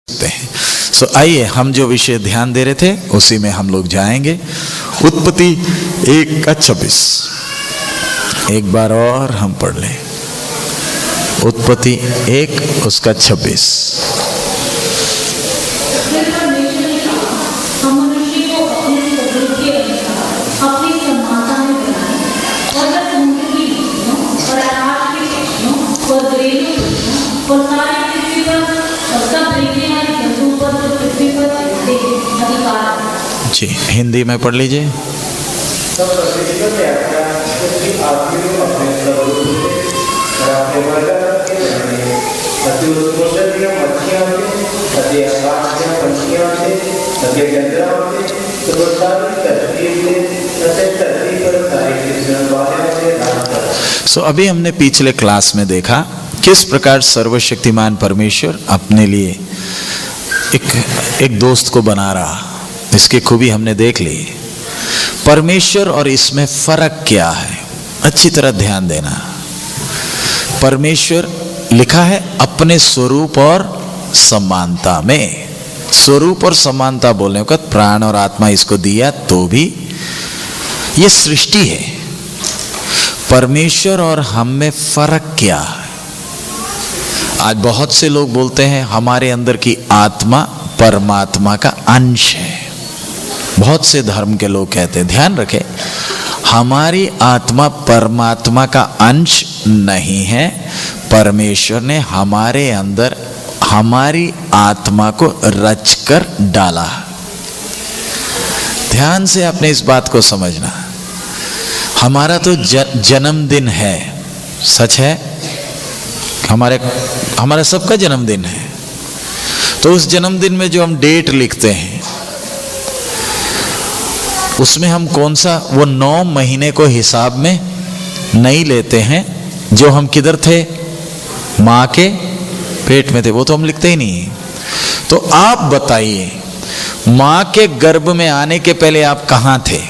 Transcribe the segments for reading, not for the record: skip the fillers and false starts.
सो आइए हम जो विषय ध्यान दे रहे थे उसी में हम लोग जाएंगे। उत्पत्ति 1:26 एक बार और हम पढ़ लें। उत्पत्ति 1:26 जी, हिंदी में पढ़ लीजिए। सो अभी हमने पिछले क्लास में देखा किस प्रकार सर्वशक्तिमान परमेश्वर अपने लिए एक दोस्त को बना रहा। इसकी खूबी हमने देख ली। परमेश्वर और इसमें फर्क क्या है, अच्छी तरह ध्यान देना। परमेश्वर लिखा है अपने स्वरूप और समानता में। स्वरूप और समानता बोलने का प्राण और आत्मा इसको दिया तो भी ये सृष्टि है। परमेश्वर और हम में फर्क क्या है? आज बहुत से लोग बोलते हैं हमारे अंदर की आत्मा परमात्मा का अंश है। बहुत से धर्म के लोग कहते हैं, ध्यान रखें, हमारी आत्मा परमात्मा का अंश नहीं है। परमेश्वर ने हमारे अंदर हमारी आत्मा को रचकर डाला। ध्यान से आपने इस बात को समझना। हमारा तो जन्मदिन है, सच है, हमारा सबका जन्मदिन है। तो उस जन्मदिन में जो हम डेट लिखते हैं उसमें हम कौन सा वो 9 महीने को हिसाब में नहीं लेते हैं जो हम किधर थे, माँ के पेट में थे, वो तो हम लिखते ही नहीं। तो आप बताइए, माँ के गर्भ में आने के पहले आप कहाँ थे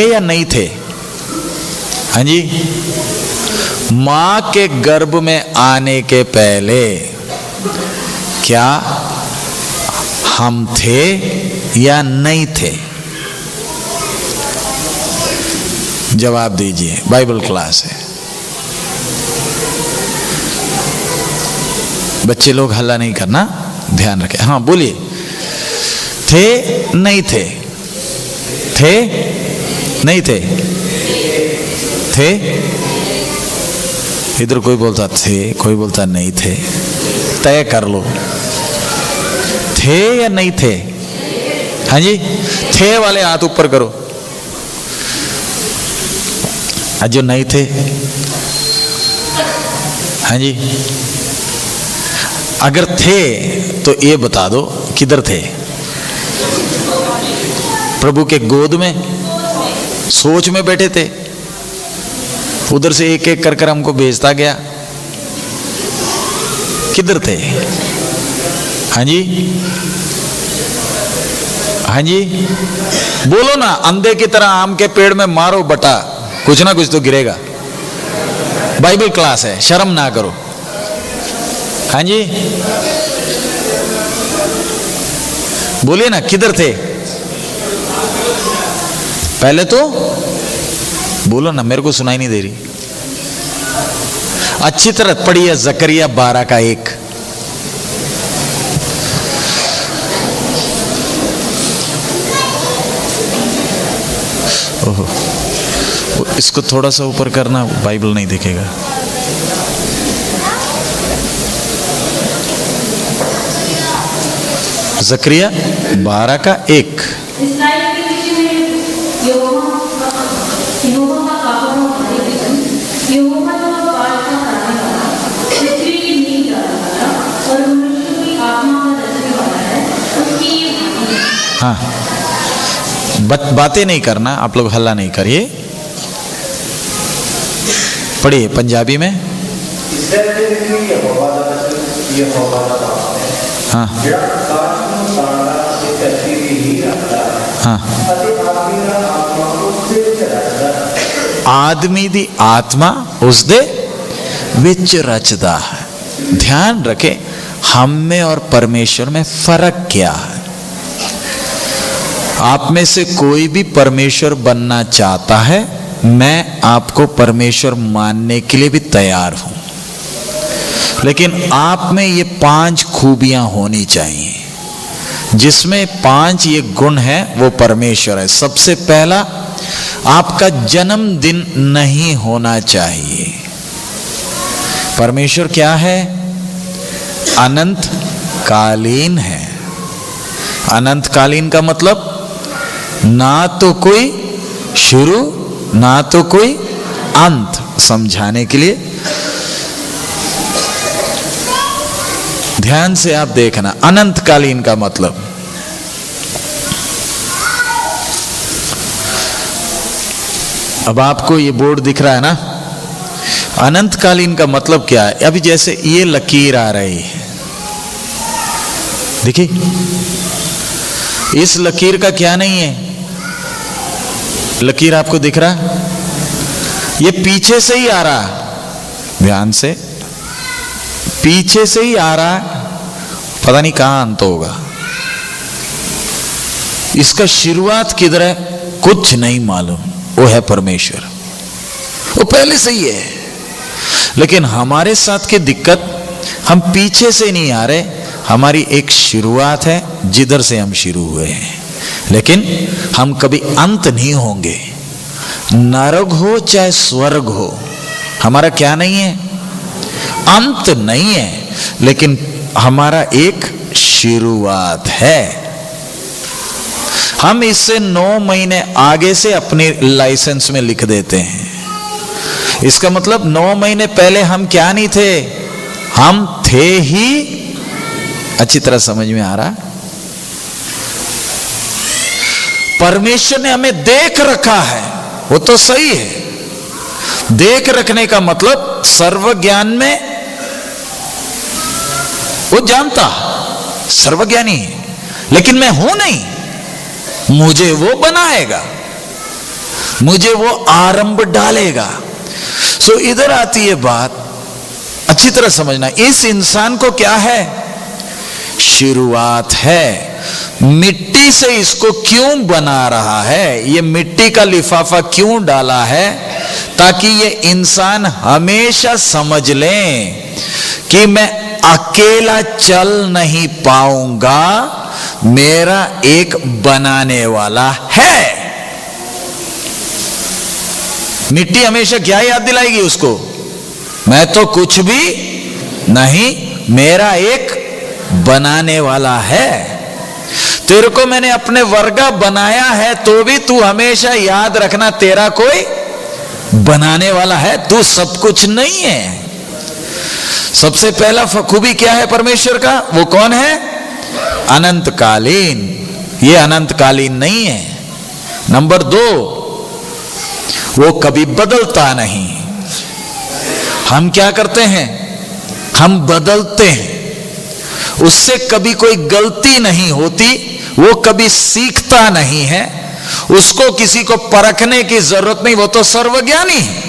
या नहीं थे? हाँ जी, माँ के गर्भ में आने के पहले क्या हम थे या नहीं थे? जवाब दीजिए, बाइबल क्लास है। बच्चे लोग हल्ला नहीं करना, ध्यान रखें। हाँ बोलिए, थे नहीं थे? थे नहीं थे? थे? इधर कोई बोलता थे, कोई बोलता नहीं थे। तय कर लो, थे या नहीं थे? हाँ जी, थे वाले हाथ ऊपर करो। आज जो नहीं थे, हाँ जी, अगर थे तो ये बता दो किधर थे? प्रभु के गोद में, सोच में बैठे थे, उधर से एक एक कर हमको भेजता गया। किधर थे? हाँ जी, हाँ जी, बोलो ना। अंधे की तरह आम के पेड़ में मारो बटा, कुछ ना कुछ तो गिरेगा। बाइबल क्लास है, शर्म ना करो। हाँ जी, बोलिए ना, किधर थे? पहले तो बोलो ना, मेरे को सुनाई नहीं दे रही। अच्छी तरह पढ़िए जकरिया 12:1। ओहो, इसको थोड़ा सा ऊपर करना, बाइबल नहीं दिखेगा। जकरिया 12:1। हाँ, बातें नहीं करना, आप लोग हल्ला नहीं करिए। पढ़िए पंजाबी में। हाँ हाँ, आदमी दी आत्मा उसदे विच रचदा है। ध्यान रखें, हम में और परमेश्वर में फर्क क्या है। आप में से कोई भी परमेश्वर बनना चाहता है, मैं आपको परमेश्वर मानने के लिए भी तैयार हूं, लेकिन आप में ये 5 खूबियां होनी चाहिए, जिसमें 5 ये गुण है, वो परमेश्वर है। सबसे पहला, आपका जन्मदिन नहीं होना चाहिए। परमेश्वर क्या है? अनंत कालीन है। अनंत कालीन का मतलब ना तो कोई शुरू ना तो कोई अंत। समझाने के लिए ध्यान से आप देखना, अनंत कालीन का मतलब, अब आपको ये बोर्ड दिख रहा है ना, अनंत कालीन का मतलब क्या है? अभी जैसे ये लकीर आ रही है, देखिए, इस लकीर का क्या नहीं है? लकीर आपको दिख रहा है? ये पीछे से ही आ रहा है, ध्यान से, पीछे से ही आ रहा है, पता नहीं कहां अंत होगा। इसका शुरुआत किधर है? कुछ नहीं मालूम। वो है परमेश्वर, वो पहले से ही है। लेकिन हमारे साथ की दिक्कत, हम पीछे से नहीं आ रहे, हमारी एक शुरुआत है जिधर से हम शुरू हुए हैं, लेकिन हम कभी अंत नहीं होंगे। नरक हो चाहे स्वर्ग हो, हमारा क्या नहीं है? अंत नहीं है, लेकिन हमारा एक शुरुआत है। हम इससे 9 महीने आगे से अपने लाइसेंस में लिख देते हैं। इसका मतलब 9 महीने पहले हम क्या नहीं थे? हम थे ही। अच्छी तरह समझ में आ रहा? परमेश्वर ने हमें देख रखा है, वो तो सही है। देख रखने का मतलब सर्व ज्ञान में वो जानता, सर्वज्ञानी है, लेकिन मैं हूं नहीं। मुझे वो बनाएगा, मुझे वो आरंभ डालेगा। सो इधर आती है बात, अच्छी तरह समझना। इस इंसान को क्या है? शुरुआत है। मिट्टी से इसको क्यों बना रहा है? ये मिट्टी का लिफाफा क्यों डाला है? ताकि ये इंसान हमेशा समझ ले कि मैं अकेला चल नहीं पाऊंगा, मेरा एक बनाने वाला है। मिट्टी हमेशा क्या याद दिलाएगी उसको? मैं तो कुछ भी नहीं, मेरा एक बनाने वाला है। तेरे को मैंने अपने वर्गा बनाया है, तो भी तू हमेशा याद रखना, तेरा कोई बनाने वाला है, तू सब कुछ नहीं है। सबसे पहला खूबी क्या है परमेश्वर का? वो कौन है? अनंतकालीन। ये अनंतकालीन नहीं है। नंबर 2, वो कभी बदलता नहीं। हम क्या करते हैं? हम बदलते हैं। उससे कभी कोई गलती नहीं होती, वो कभी सीखता नहीं है, उसको किसी को परखने की जरूरत नहीं, वो तो सर्वज्ञानी है।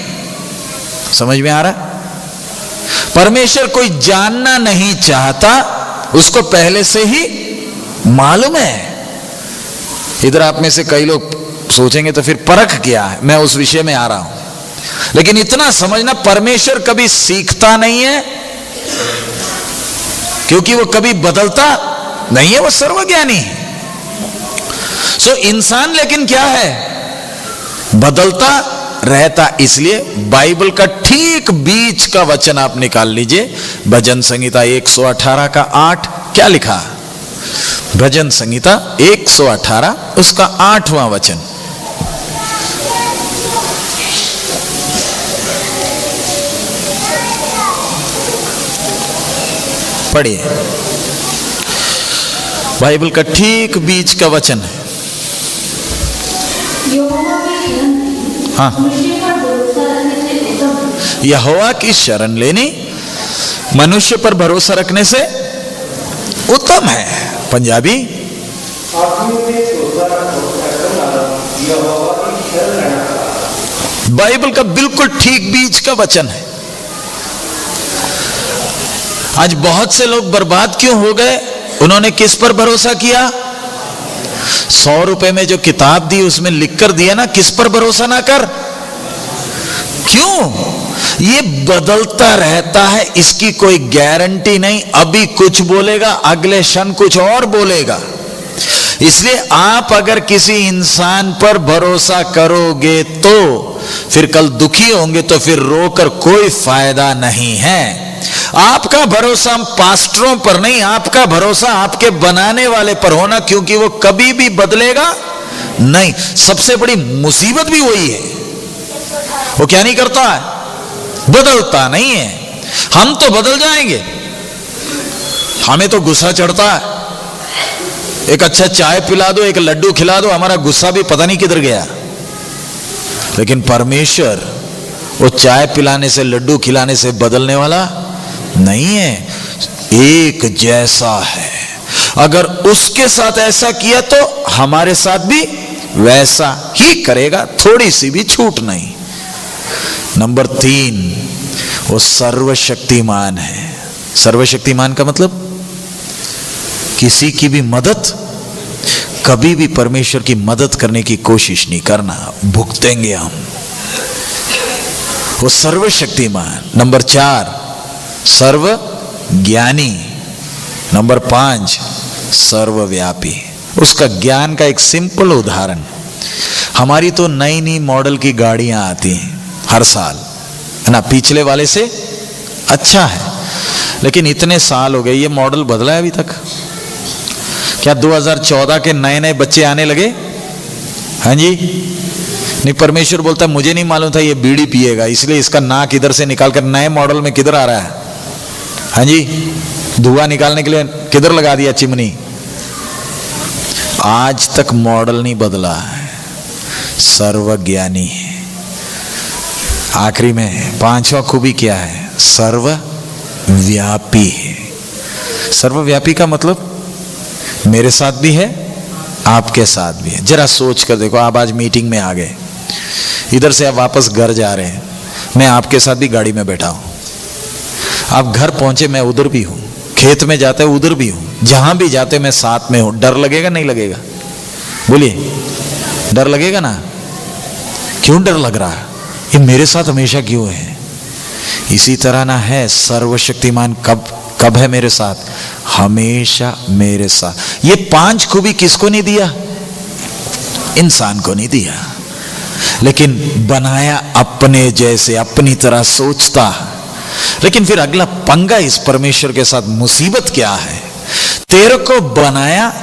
समझ में आ रहा? परमेश्वर कोई जानना नहीं चाहता, उसको पहले से ही मालूम है। इधर आप में से कई लोग सोचेंगे तो फिर परख क्या है, मैं उस विषय में आ रहा हूं। लेकिन इतना समझना, परमेश्वर कभी सीखता नहीं है, क्योंकि वो कभी बदलता नहीं है, वो सर्वज्ञानी है। सो इंसान लेकिन क्या है? बदलता रहता। इसलिए बाइबल का ठीक बीच का वचन आप निकाल लीजिए, भजन संहिता 118 का 8। क्या लिखा? भजन संहिता 118 उसका 8वां वचन। पढ़िए, बाइबल का ठीक बीच का वचन है। हाँ, यहोवा की शरण लेनी मनुष्य पर भरोसा रखने से उत्तम है। पंजाबी, बाइबल का बिल्कुल ठीक बीच का वचन है। आज बहुत से लोग बर्बाद क्यों हो गए? उन्होंने किस पर भरोसा किया? 100 रुपए में जो किताब दी उसमें लिख कर दिया ना, किस पर भरोसा ना कर। क्यों? ये बदलता रहता है, इसकी कोई गारंटी नहीं। अभी कुछ बोलेगा, अगले क्षण कुछ और बोलेगा। इसलिए आप अगर किसी इंसान पर भरोसा करोगे तो फिर कल दुखी होंगे, तो फिर रोकर कोई फायदा नहीं है। आपका भरोसा पास्टरों पर नहीं, आपका भरोसा आपके बनाने वाले पर होना, क्योंकि वो कभी भी बदलेगा नहीं। सबसे बड़ी मुसीबत भी वही है, वो क्या नहीं करता है? बदलता नहीं है। हम तो बदल जाएंगे, हमें तो गुस्सा चढ़ता है। एक अच्छा चाय पिला दो, एक लड्डू खिला दो, हमारा गुस्सा भी पता नहीं किधर गया। लेकिन परमेश्वर वो चाय पिलाने से, लड्डू खिलाने से बदलने वाला नहीं है, एक जैसा है। अगर उसके साथ ऐसा किया तो हमारे साथ भी वैसा ही करेगा, थोड़ी सी भी छूट नहीं। नंबर 3, वो सर्वशक्तिमान है। सर्वशक्तिमान का मतलब किसी की भी मदद, कभी भी परमेश्वर की मदद करने की कोशिश नहीं करना, भुगतेंगे हम। वो सर्वशक्तिमान। नंबर 4, सर्वज्ञानी। नंबर 5, सर्वव्यापी। उसका ज्ञान का एक सिंपल उदाहरण, हमारी तो नई नई मॉडल की गाड़ियां आती हैं हर साल, है ना, पिछले वाले से अच्छा है। लेकिन इतने साल हो गए, ये मॉडल बदला है अभी तक? क्या 2014 के नए नए बच्चे आने लगे? हाँ जी नहीं, परमेश्वर बोलता है मुझे नहीं मालूम था ये बीड़ी पिएगा, इसलिए इसका नाक इधर से निकालकर नए मॉडल में किधर आ रहा है? हाँ जी, धुआं निकालने के लिए किधर लगा दिया चिमनी। आज तक मॉडल नहीं बदला है, सर्वज्ञानी है। आखिरी में 5वां खूबी क्या है? सर्वव्यापी है। सर्वव्यापी का मतलब मेरे साथ भी है, आपके साथ भी है। जरा सोच कर देखो, आप आज मीटिंग में आ गए, इधर से आप वापस घर जा रहे हैं, मैं आपके साथ भी गाड़ी में बैठा हूं। आप घर पहुंचे, मैं उधर भी हूं, खेत में जाते उधर भी हूं, जहां भी जाते मैं साथ में हूं। डर लगेगा नहीं लगेगा? बोलिए, डर लगेगा ना? क्यों डर लग रहा है? ये मेरे साथ हमेशा क्यों है? इसी तरह ना है सर्वशक्तिमान कब है मेरे साथ? हमेशा मेरे साथ। ये 5 खूबी किसको नहीं दिया? इंसान को नहीं दिया, लेकिन बनाया अपने जैसे, अपनी तरह सोचता। लेकिन फिर अगला पंगा इस परमेश्वर के साथ मुसीबत क्या है? तेरे को बनाया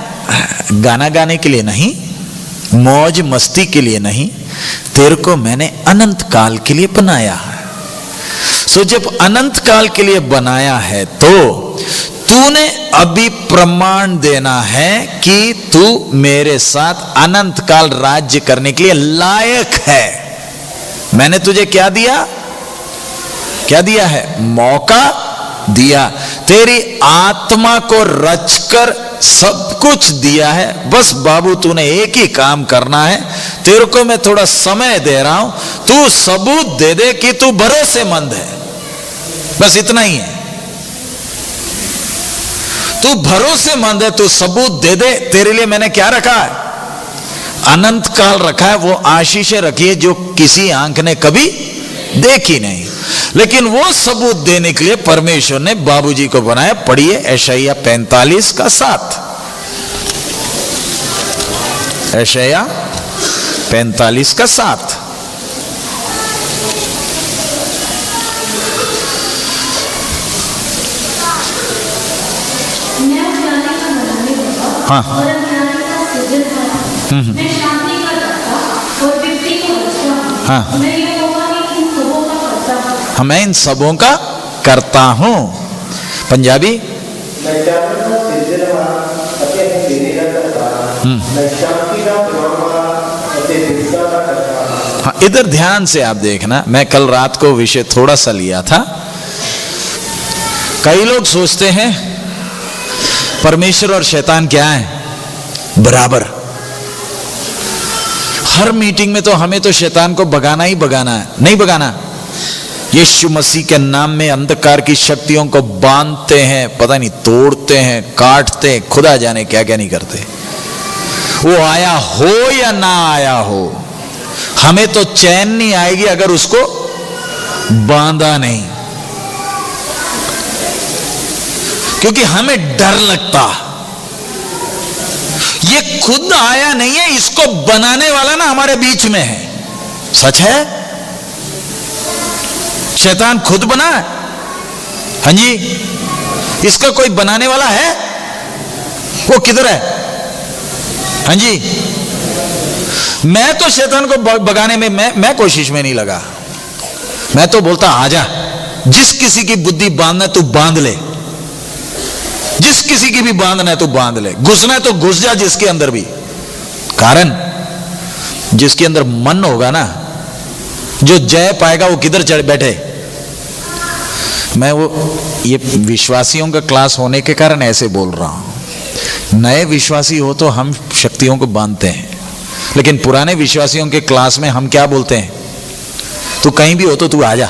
गाना गाने के लिए नहीं, मौज मस्ती के लिए नहीं, तेरे को मैंने अनंत काल के लिए बनाया है। सो जब अनंत काल के लिए बनाया है तो तूने अभी प्रमाण देना है कि तू मेरे साथ अनंत काल राज्य करने के लिए लायक है। मैंने तुझे क्या दिया? क्या दिया है? मौका दिया। तेरी आत्मा को रचकर सब कुछ दिया है। बस बाबू तूने एक ही काम करना है, तेरे को मैं थोड़ा समय दे रहा हूं, तू सबूत दे दे कि तू भरोसेमंद है। बस इतना ही है, तू भरोसेमंद है, तू सबूत दे दे। तेरे लिए मैंने क्या रखा है? अनंत काल रखा है। वो आशीषें रखी है जो किसी आंख ने कभी देखी नहीं। लेकिन वो सबूत देने के लिए परमेश्वर ने बाबूजी को बनाया। पढ़िए यशायाह 45 का 7। यशायाह 45 का 7। हाँ, हाँ, मैं इन सबों का करता हूं। पंजाबी, हाँ, इधर ध्यान से आप देखना। मैं कल रात को विषय थोड़ा सा लिया था। कई लोग सोचते हैं परमेश्वर और शैतान क्या है? बराबर। हर मीटिंग में तो हमें तो शैतान को भगाना ही भगाना है। नहीं भगाना, यीशु मसीह के नाम में अंधकार की शक्तियों को बांधते हैं, पता नहीं तोड़ते हैं, काटते हैं, खुदा जाने क्या क्या नहीं करते। वो आया हो या ना आया हो, हमें तो चैन नहीं आएगी अगर उसको बांधा नहीं, क्योंकि हमें डर लगता। ये खुद आया नहीं है, इसको बनाने वाला ना हमारे बीच में है। सच है, शैतान खुद बना है। हाँ जी, इसका कोई बनाने वाला है? वो किधर है? हाँ जी, मैं तो शैतान को भगाने में मैं कोशिश में नहीं लगा। मैं तो बोलता आजा, जिस किसी की बुद्धि बांधना है तू बांध ले, जिस किसी की भी बांधना है तो बांध ले, घुसना है तो घुस जा जिसके अंदर भी। कारण जिसके अंदर मन होगा ना, जो जय पाएगा वो किधर चढ़ बैठे। मैं वो ये विश्वासियों का क्लास होने के कारण ऐसे बोल रहा हूं। नए विश्वासी हो तो हम शक्तियों को बांधते हैं, लेकिन पुराने विश्वासियों के क्लास में हम क्या बोलते हैं? तू कहीं भी हो तो तू आजा,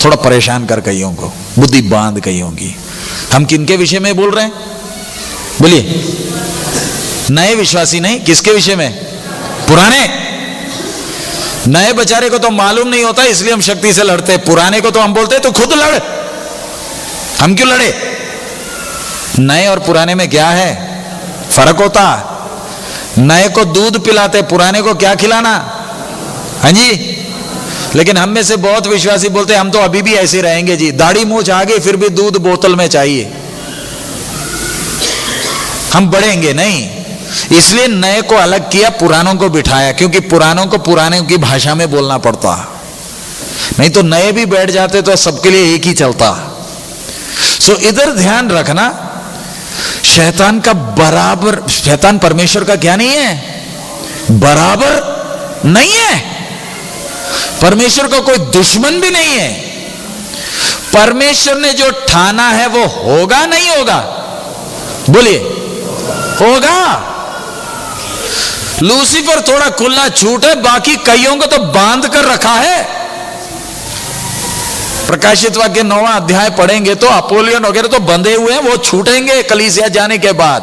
थोड़ा परेशान कर कईयों को, बुद्धि बांध कईयों की। हम किनके विषय में बोल रहे हैं? बोलिए। नए विश्वासी नहीं, किसके विषय में? पुराने। नए बेचारे को तो मालूम नहीं होता इसलिए हम शक्ति से लड़ते हैं, पुराने को तो हम बोलते हैं तो खुद लड़, हम क्यों लड़े? नए और पुराने में क्या है फर्क होता? नए को दूध पिलाते, पुराने को क्या खिलाना? हाँ जी। लेकिन हम में से बहुत विश्वासी बोलते हैं हम तो अभी भी ऐसे रहेंगे जी, दाढ़ी मूंछ आ गई फिर भी दूध बोतल में चाहिए, हम बढ़ेंगे नहीं। इसलिए नए को अलग किया, पुरानों को बिठाया, क्योंकि पुरानों को पुराने की भाषा में बोलना पड़ता, नहीं तो नए भी बैठ जाते तो सबके लिए एक ही चलता। सो इधर ध्यान रखना, शैतान का बराबर, शैतान परमेश्वर का क्या नहीं है? बराबर नहीं है। परमेश्वर का कोई दुश्मन भी नहीं है। परमेश्वर ने जो ठाना है वो होगा नहीं होगा? बोलिए, होगा। लूसीफर थोड़ा खुला छूट है, बाकी कईयों को तो बांध कर रखा है। प्रकाशित वाक्य 9वां अध्याय पढ़ेंगे तो अपोलियन वगैरह तो बंधे हुए हैं, वो छूटेंगे कलीसिया जाने के बाद।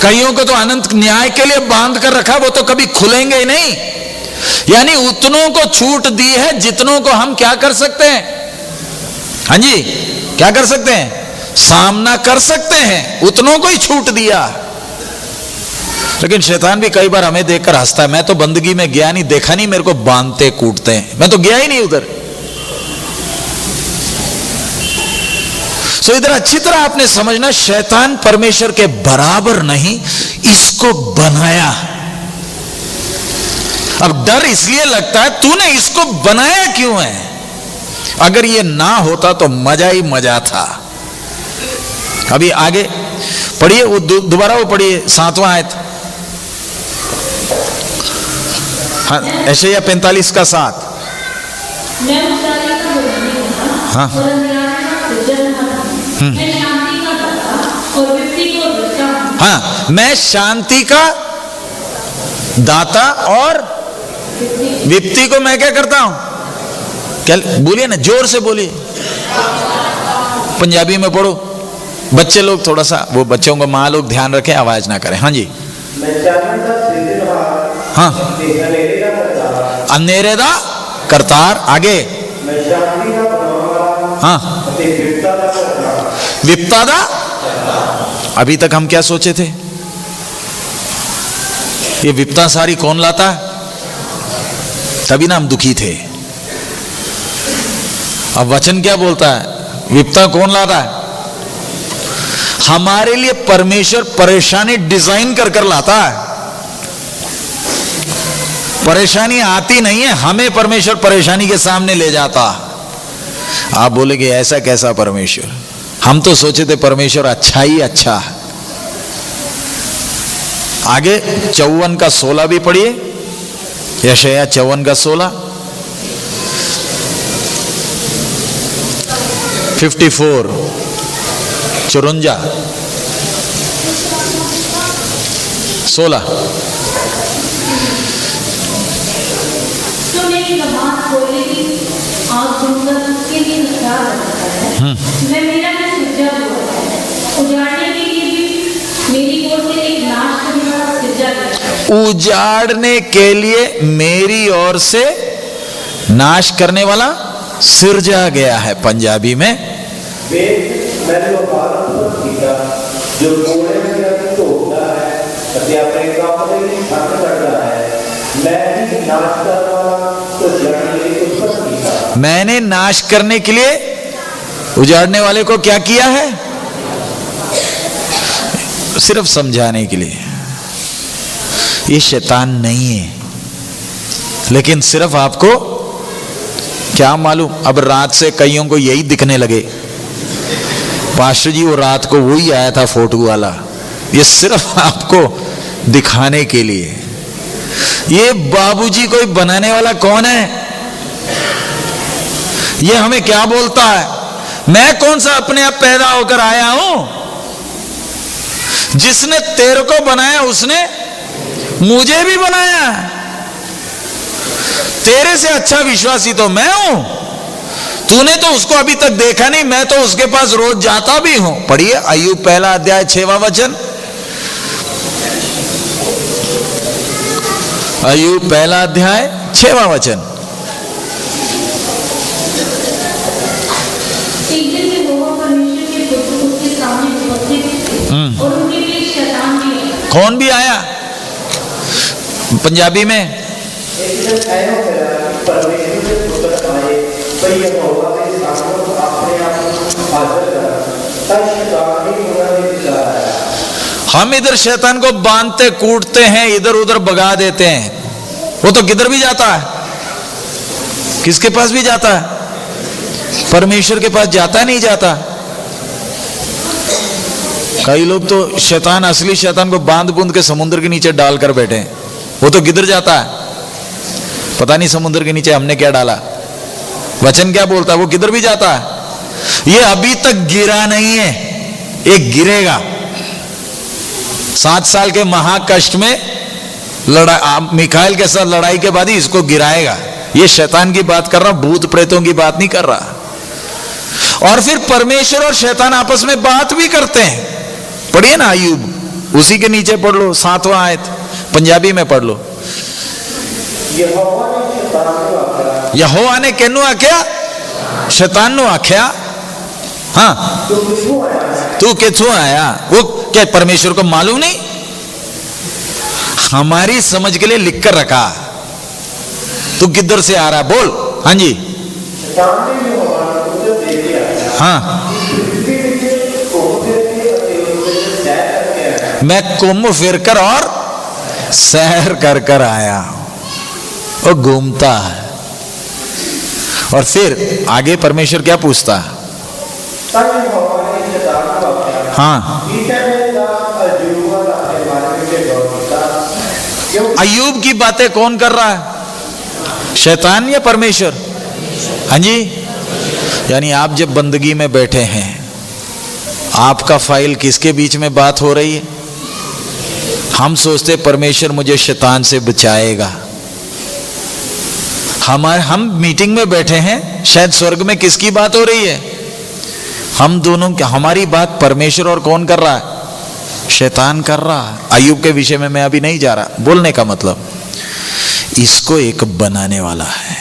कईयों को तो अनंत न्याय के लिए बांध कर रखा, वो तो कभी खुलेंगे ही नहीं। यानी उतनों को छूट दी है जितनों को हम क्या कर सकते हैं? हाँ जी, क्या कर सकते हैं? सामना कर सकते हैं, उतनों को ही छूट दिया। लेकिन शैतान भी कई बार हमें देखकर हंसता है। मैं तो बंदगी में गया नहीं, देखा नहीं मेरे को बांधते कूटते हैं, मैं तो गया ही नहीं उधर। सो इधर अच्छी तरह आपने समझना, शैतान परमेश्वर के बराबर नहीं, इसको बनाया। अब डर इसलिए लगता है तूने इसको बनाया क्यों है? अगर ये ना होता तो मजा ही मजा था। अभी आगे पढ़िए, वो दोबारा वो पढ़िए 7वां आयत। हाँ, यशायाह 45 का 7। हाँ, हाँ, मैं शांति का दाता और विपत्ति को मैं क्या करता हूं? क्या बोलिए ना, जोर से बोलिए, पंजाबी में पढ़ो। बच्चे लोग थोड़ा सा, वो बच्चों को माँ लोग ध्यान रखें, आवाज ना करें। हाँ जी, हाँ, अंधेरे दा करतार। आगे, हाँ, विपत्ता दा। अभी तक हम क्या सोचे थे? ये विपत्ता सारी कौन लाता है? तभी ना हम दुखी थे। अब वचन क्या बोलता है? विपत्ता कौन लाता है? हमारे लिए परमेश्वर परेशानी डिजाइन कर कर लाता है। परेशानी आती नहीं है, हमें परमेश्वर परेशानी के सामने ले जाता। आप बोलेंगे ऐसा कैसा परमेश्वर? हम तो सोचे थे परमेश्वर अच्छा ही अच्छा है। आगे 54 का 16 भी पढ़िए, यशायाह 54 का 16। 54 54 16। आँख सुनकर उसके लिए ख्याल रखता है। मैं मेरा भी सृजा हुआ है, उजाड़ने के लिए भी मेरी ओर से एक नाश करने वाला सृजा गया। उजाड़ने के लिए मेरी ओर से नाश करने वाला सिरजा गया है। पंजाबी में जो कोड़े में धोता है अति अपने कपड़े की छाप करता है, मैं भी नाश करने वाला तो जड़ने के लिए मैंने नाश करने के लिए उजाड़ने वाले को क्या किया है? सिर्फ समझाने के लिए। ये शैतान नहीं है, लेकिन सिर्फ आपको क्या मालूम, अब रात से कईयों को यही दिखने लगे, पास्टर जी वो रात को वही आया था फोटो वाला। ये सिर्फ आपको दिखाने के लिए। ये बाबूजी कोई बनाने वाला कौन है? ये हमें क्या बोलता है? मैं कौन सा अपने आप पैदा होकर आया हूं? जिसने तेरे को बनाया उसने मुझे भी बनाया। तेरे से अच्छा विश्वासी तो मैं हूं। तूने तो उसको अभी तक देखा नहीं, मैं तो उसके पास रोज जाता भी हूं। पढ़िए अय्यूब पहला अध्याय 6वां वचन। अय्यूब पहला अध्याय 6वां वचन। एक दिन यहोवा परमेश्वर के पुत्र उसके सामने उपस्थित थे और उनके बीच शैतान भी आया। कौन भी आया? पंजाबी में हम इधर शैतान को बांधते कूटते हैं, इधर उधर भगा देते हैं। वो तो किधर भी जाता है, किसके पास भी जाता है, परमेश्वर के पास जाता नहीं जाता। कई लोग तो शैतान, असली शैतान को बांध बूंद के समुद्र के नीचे डालकर बैठे हैं। वो तो किधर जाता है, पता नहीं समुद्र के नीचे हमने क्या डाला। वचन क्या बोलता है, वो किधर भी जाता है। ये अभी तक गिरा नहीं है, ये गिरेगा। 7 साल के महाकष्ट में मिखाइल के साथ लड़ाई के बाद ही इसको गिराएगा। ये शैतान की बात कर रहा, भूत प्रेतों की बात नहीं कर रहा। और फिर परमेश्वर और शैतान आपस में बात भी करते हैं। पढ़िए ना अय्यूब, उसी के नीचे पढ़ लो 7वां आयत, पंजाबी में पढ़ लो। यहोवा ने केनू आख्या? शैतान नु आख्या। हाँ, तू किथों आया? वो क्या परमेश्वर को मालूम नहीं? हमारी समझ के लिए लिख कर रखा। तू किधर से आ रहा, बोल। हाँ जी, हाँ, मैं घूम फिर कर और सैर कर कर आया। वो घूमता है। और फिर आगे परमेश्वर क्या पूछता है? हाँ, अय्यूब की बातें कौन कर रहा है, शैतान या परमेश्वर? हाँ जी, यानी आप जब बंदगी में बैठे हैं, आपका फाइल किसके बीच में बात हो रही है? हम सोचते परमेश्वर मुझे शैतान से बचाएगा। हम मीटिंग में बैठे हैं, शायद स्वर्ग में किसकी बात हो रही है? हम दोनों की, हमारी बात परमेश्वर और कौन कर रहा है? शैतान कर रहा है। अय्यूब के विषय में मैं अभी नहीं जा रहा। बोलने का मतलब, इसको एक बनाने वाला है।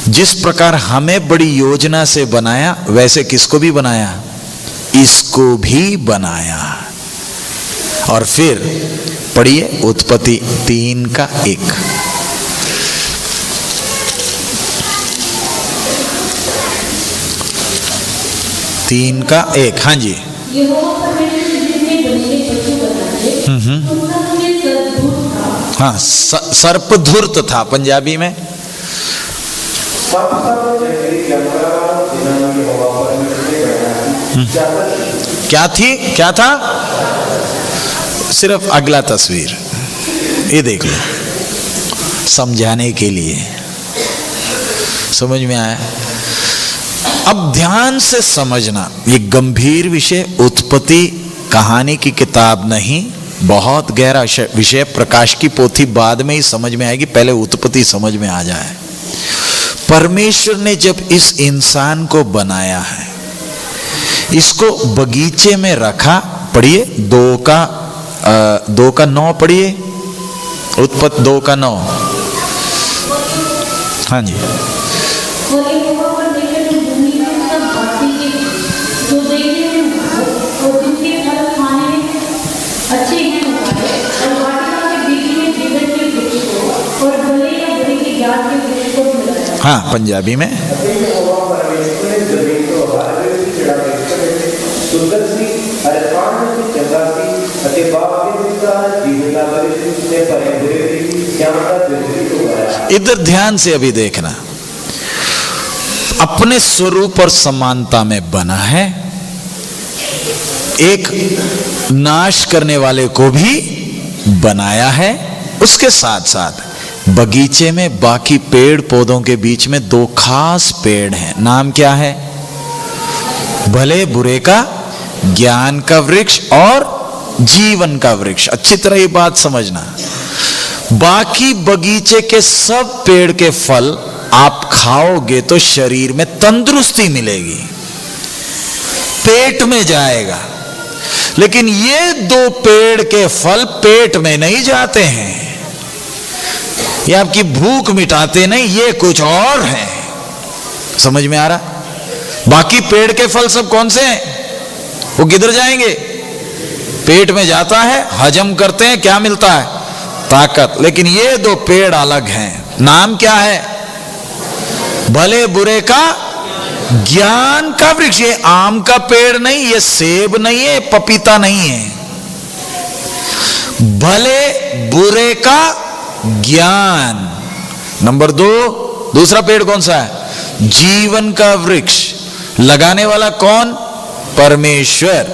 जिस प्रकार हमें बड़ी योजना से बनाया, वैसे किसको भी बनाया? इसको भी बनाया। और फिर पढ़िए उत्पत्ति 3:1। हाँ जी, हाँ, सर्पधूर्त था पंजाबी में। क्या था? सिर्फ अगला तस्वीर ये देख लो, समझाने के लिए। समझ में आया? अब ध्यान से समझना, ये गंभीर विषय, उत्पत्ति कहानी की किताब नहीं, बहुत गहरा विषय। प्रकाश की पोथी बाद में ही समझ में आएगी, पहले उत्पत्ति समझ में आ जाए। परमेश्वर ने जब इस इंसान को बनाया है, इसको बगीचे में रखा। पढ़िए 2:9 पढ़िए, उत्पत्ति 2:9। हाँ जी। और यहोवा परमेश्वर ने भूमि में सब घाटी के जो देखने में और जिनके फल खाने में अच्छे हैं उगाए, और वाटिका के बीच में जीवन के वृक्ष को और भले या बुरे के ज्ञान के वृक्ष को मिलाया। हाँ, पंजाबी में। ਅਤੇ ਯਹੋਵਾ ਪਰਮੇਸ਼ਰ ਨੇ ਜ਼ਮੀਨ ਤੋਂ ਹਰ ਵੇਲੇ ਜਿਹੜਾ ਵੇਖੇ ਸੁੰਦਰ ਸੀ ਅਤੇ ਖਾਣ ਵਿੱਚ ਚੰਗਾ ਸੀ ਅਤੇ ਬਾਗ ਦੇ ਵਿਚਕਾਰ ਜੀਵਨ ਦਾ ਬਰਿਸ਼ ਤੇ ਭਰੇ ਹੋਏ ਸੀ, ਗਿਆਨ ਦਾ ਦ੍ਰਿਸ਼ਟੀ ਤੋਂ ਆਇਆ। इधर ध्यान से अभी देखना, अपने स्वरूप और समानता में बना है, एक नाश करने वाले को भी बनाया है। उसके साथ साथ बगीचे में बाकी पेड़ पौधों के बीच में 2 खास पेड़ हैं। नाम क्या है? भले बुरे का ज्ञान का वृक्ष और जीवन का वृक्ष। अच्छी तरह ये बात समझना, बाकी बगीचे के सब पेड़ के फल आप खाओगे तो शरीर में तंदुरुस्ती मिलेगी, पेट में जाएगा। लेकिन ये 2 पेड़ के फल पेट में नहीं जाते हैं, ये आपकी भूख मिटाते नहीं, ये कुछ और है। समझ में आ रहा? बाकी पेड़ के फल सब कौन से हैं? वो किधर जाएंगे? पेट में जाता है, हजम करते हैं, क्या मिलता है? ताकत। लेकिन ये 2 पेड़ अलग हैं। नाम क्या है? भले बुरे का ज्ञान का वृक्ष। ये आम का पेड़ नहीं, ये सेब नहीं है, पपीता नहीं है। भले बुरे का ज्ञान। नंबर 2, दूसरा पेड़ कौन सा है? जीवन का वृक्ष। लगाने वाला कौन? परमेश्वर।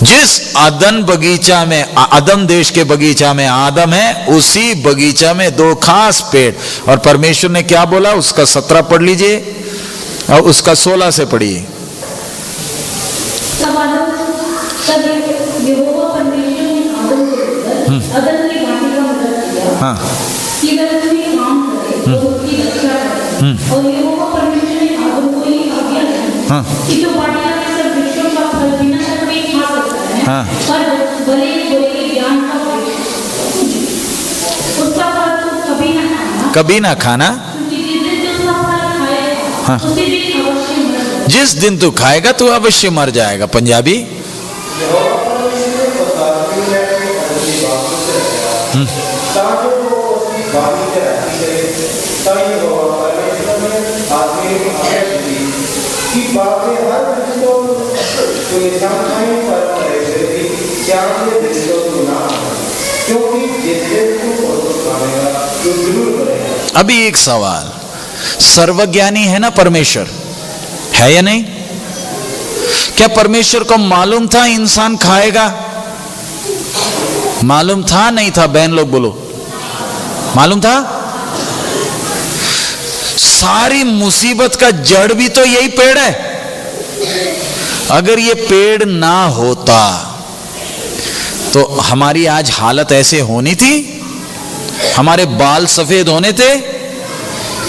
जिस अदन बगीचा में, अदन देश के बगीचा में आदम है, उसी बगीचा में 2 खास पेड़। और परमेश्वर ने क्या बोला? उसका 17 पढ़ लीजिए और उसका 16 से पढ़िए। यहोवा परमेश्वर ने आदम को लेकर अदन की घाटी का मदद किया। हाँ, कि वह उसमें काम करे और उसकी रक्षा करे। और यहोवा परमेश्वर ने आदम को ये आज्ञा दी कि जो वाटिका के सब वृक्षों का फल बिना शक के खा सकता है, पर भले बुरे के ज्ञान का वृक्ष उसका फल तो कभी ना खाना, कभी ना खाना। क्योंकि जिस दिन जो उसका फल खाएगा उसी दिन अवश्य मर जाएगा। जिस दिन तू खाएगा तो अवश्य मर जाएगा। पंजाबी। अभी एक सवाल, सर्वज्ञानी है ना परमेश्वर, है या नहीं? क्या परमेश्वर को मालूम था इंसान खाएगा? मालूम था नहीं था? बहन लोग बोलो, मालूम था? सारी मुसीबत का जड़ भी तो यही पेड़ है। अगर ये पेड़ ना होता तो हमारी आज हालत ऐसे होनी थी? हमारे बाल सफेद होने थे?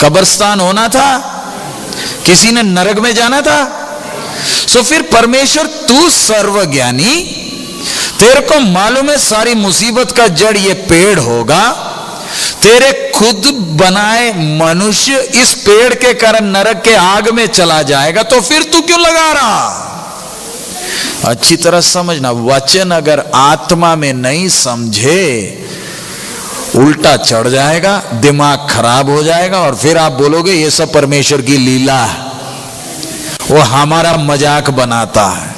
कब्रिस्तान होना था? किसी ने नरक में जाना था? सो फिर परमेश्वर, तू सर्वज्ञानी, तेरे को मालूम है सारी मुसीबत का जड़ ये पेड़ होगा, तेरे खुद बनाए मनुष्य इस पेड़ के कारण नरक के आग में चला जाएगा, तो फिर तू क्यों लगा रहा? अच्छी तरह समझना, वचन अगर आत्मा में नहीं समझे उल्टा चढ़ जाएगा, दिमाग खराब हो जाएगा और फिर आप बोलोगे ये सब परमेश्वर की लीला है, वो हमारा मजाक बनाता है।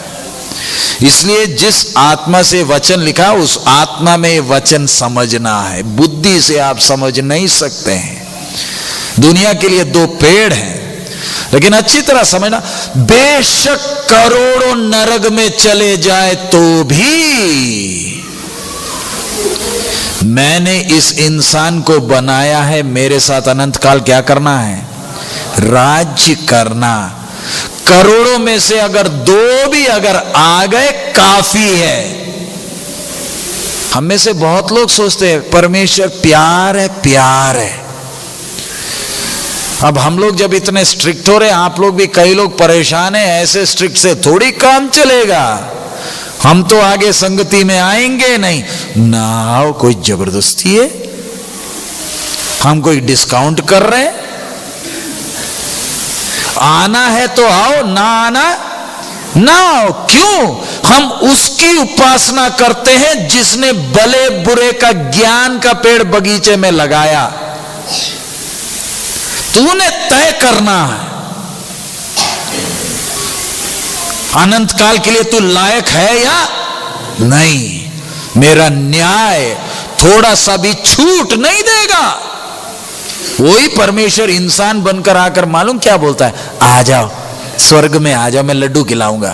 इसलिए जिस आत्मा से वचन लिखा उस आत्मा में वचन समझना है, बुद्धि से आप समझ नहीं सकते हैं। दुनिया के लिए 2 पेड़ हैं, लेकिन अच्छी तरह समझना, बेशक करोड़ों नरक में चले जाए तो भी मैंने इस इंसान को बनाया है, मेरे साथ अनंत काल क्या करना है? राज्य करना। करोड़ों में से अगर 2 भी अगर आ गए काफी है। हम में से बहुत लोग सोचते हैं परमेश्वर प्यार है, प्यार है। अब हम लोग जब इतने स्ट्रिक्ट हो रहे, आप लोग भी, कई लोग परेशान हैं, ऐसे स्ट्रिक्ट से थोड़ी काम चलेगा। हम तो आगे संगति में आएंगे नहीं ना। आओ, कोई जबरदस्ती है? हम कोई डिस्काउंट कर रहे हैं? आना है तो आओ, ना आना ना आओ। क्यों? हम उसकी उपासना करते हैं जिसने भले बुरे का ज्ञान का पेड़ बगीचे में लगाया। तूने तय करना है अनंत काल के लिए तू लायक है या नहीं। मेरा न्याय थोड़ा सा भी छूट नहीं देगा। वही परमेश्वर इंसान बनकर आकर मालूम क्या बोलता है? आ जाओ स्वर्ग में, आ जाओ, मैं लड्डू खिलाऊंगा।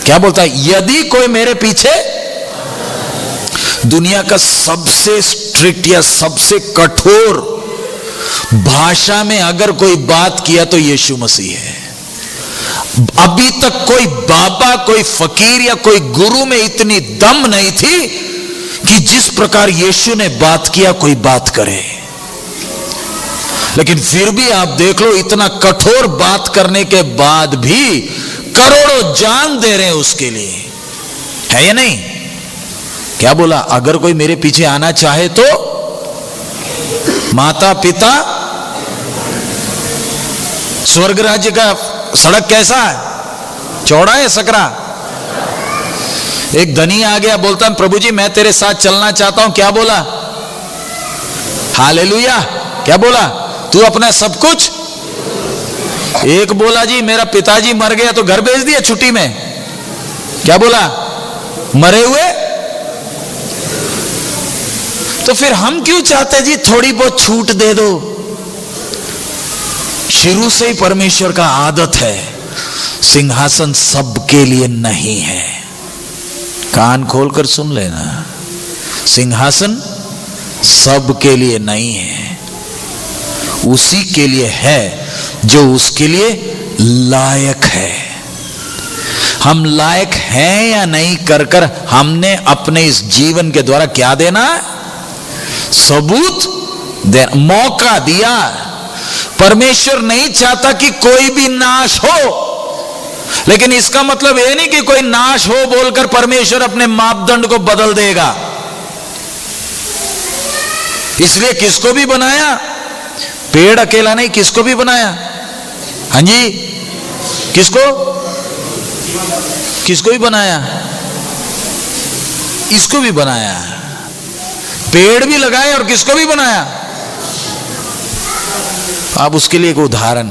क्या बोलता है? यदि कोई मेरे पीछे, दुनिया का सबसे स्ट्रिक्ट या सबसे कठोर भाषा में अगर कोई बात किया तो यीशु मसीह है। अभी तक कोई बाबा, कोई फकीर या कोई गुरु में इतनी दम नहीं थी कि जिस प्रकार यीशु ने बात किया कोई बात करे। लेकिन फिर भी आप देख लो, इतना कठोर बात करने के बाद भी करोड़ों जान दे रहे हैं उसके लिए, है या नहीं? क्या बोला? अगर कोई मेरे पीछे आना चाहे तो माता पिता, स्वर्ग राज्य का सड़क कैसा है? चौड़ा है सकरा? एक धनी आ गया, बोलता है प्रभु जी मैं तेरे साथ चलना चाहता हूं। क्या बोला? हालेलुया। क्या बोला? तू अपना सब कुछ। एक बोला जी मेरा पिताजी मर गया तो घर भेज दिया छुट्टी में। क्या बोला? मरे हुए। तो फिर हम क्यों चाहते जी थोड़ी बहुत छूट दे दो? शुरू से ही परमेश्वर का आदत है, सिंहासन सबके लिए नहीं है। कान खोलकर सुन लेना, सिंहासन सबके लिए नहीं है। उसी के लिए है जो उसके लिए लायक है। हम लायक हैं या नहीं कर कर हमने अपने इस जीवन के द्वारा क्या देना? सबूत दे, मौका दिया। परमेश्वर नहीं चाहता कि कोई भी नाश हो, लेकिन इसका मतलब यह नहीं कि कोई नाश हो बोलकर परमेश्वर अपने मापदंड को बदल देगा। इसलिए किसको भी बनाया? पेड़ अकेला नहीं, किसको भी बनाया? हाँ जी, किसको? किसको भी बनाया? इसको भी बनाया। पेड़ भी लगाए और किसको भी बनाया? अब उसके लिए एक उदाहरण,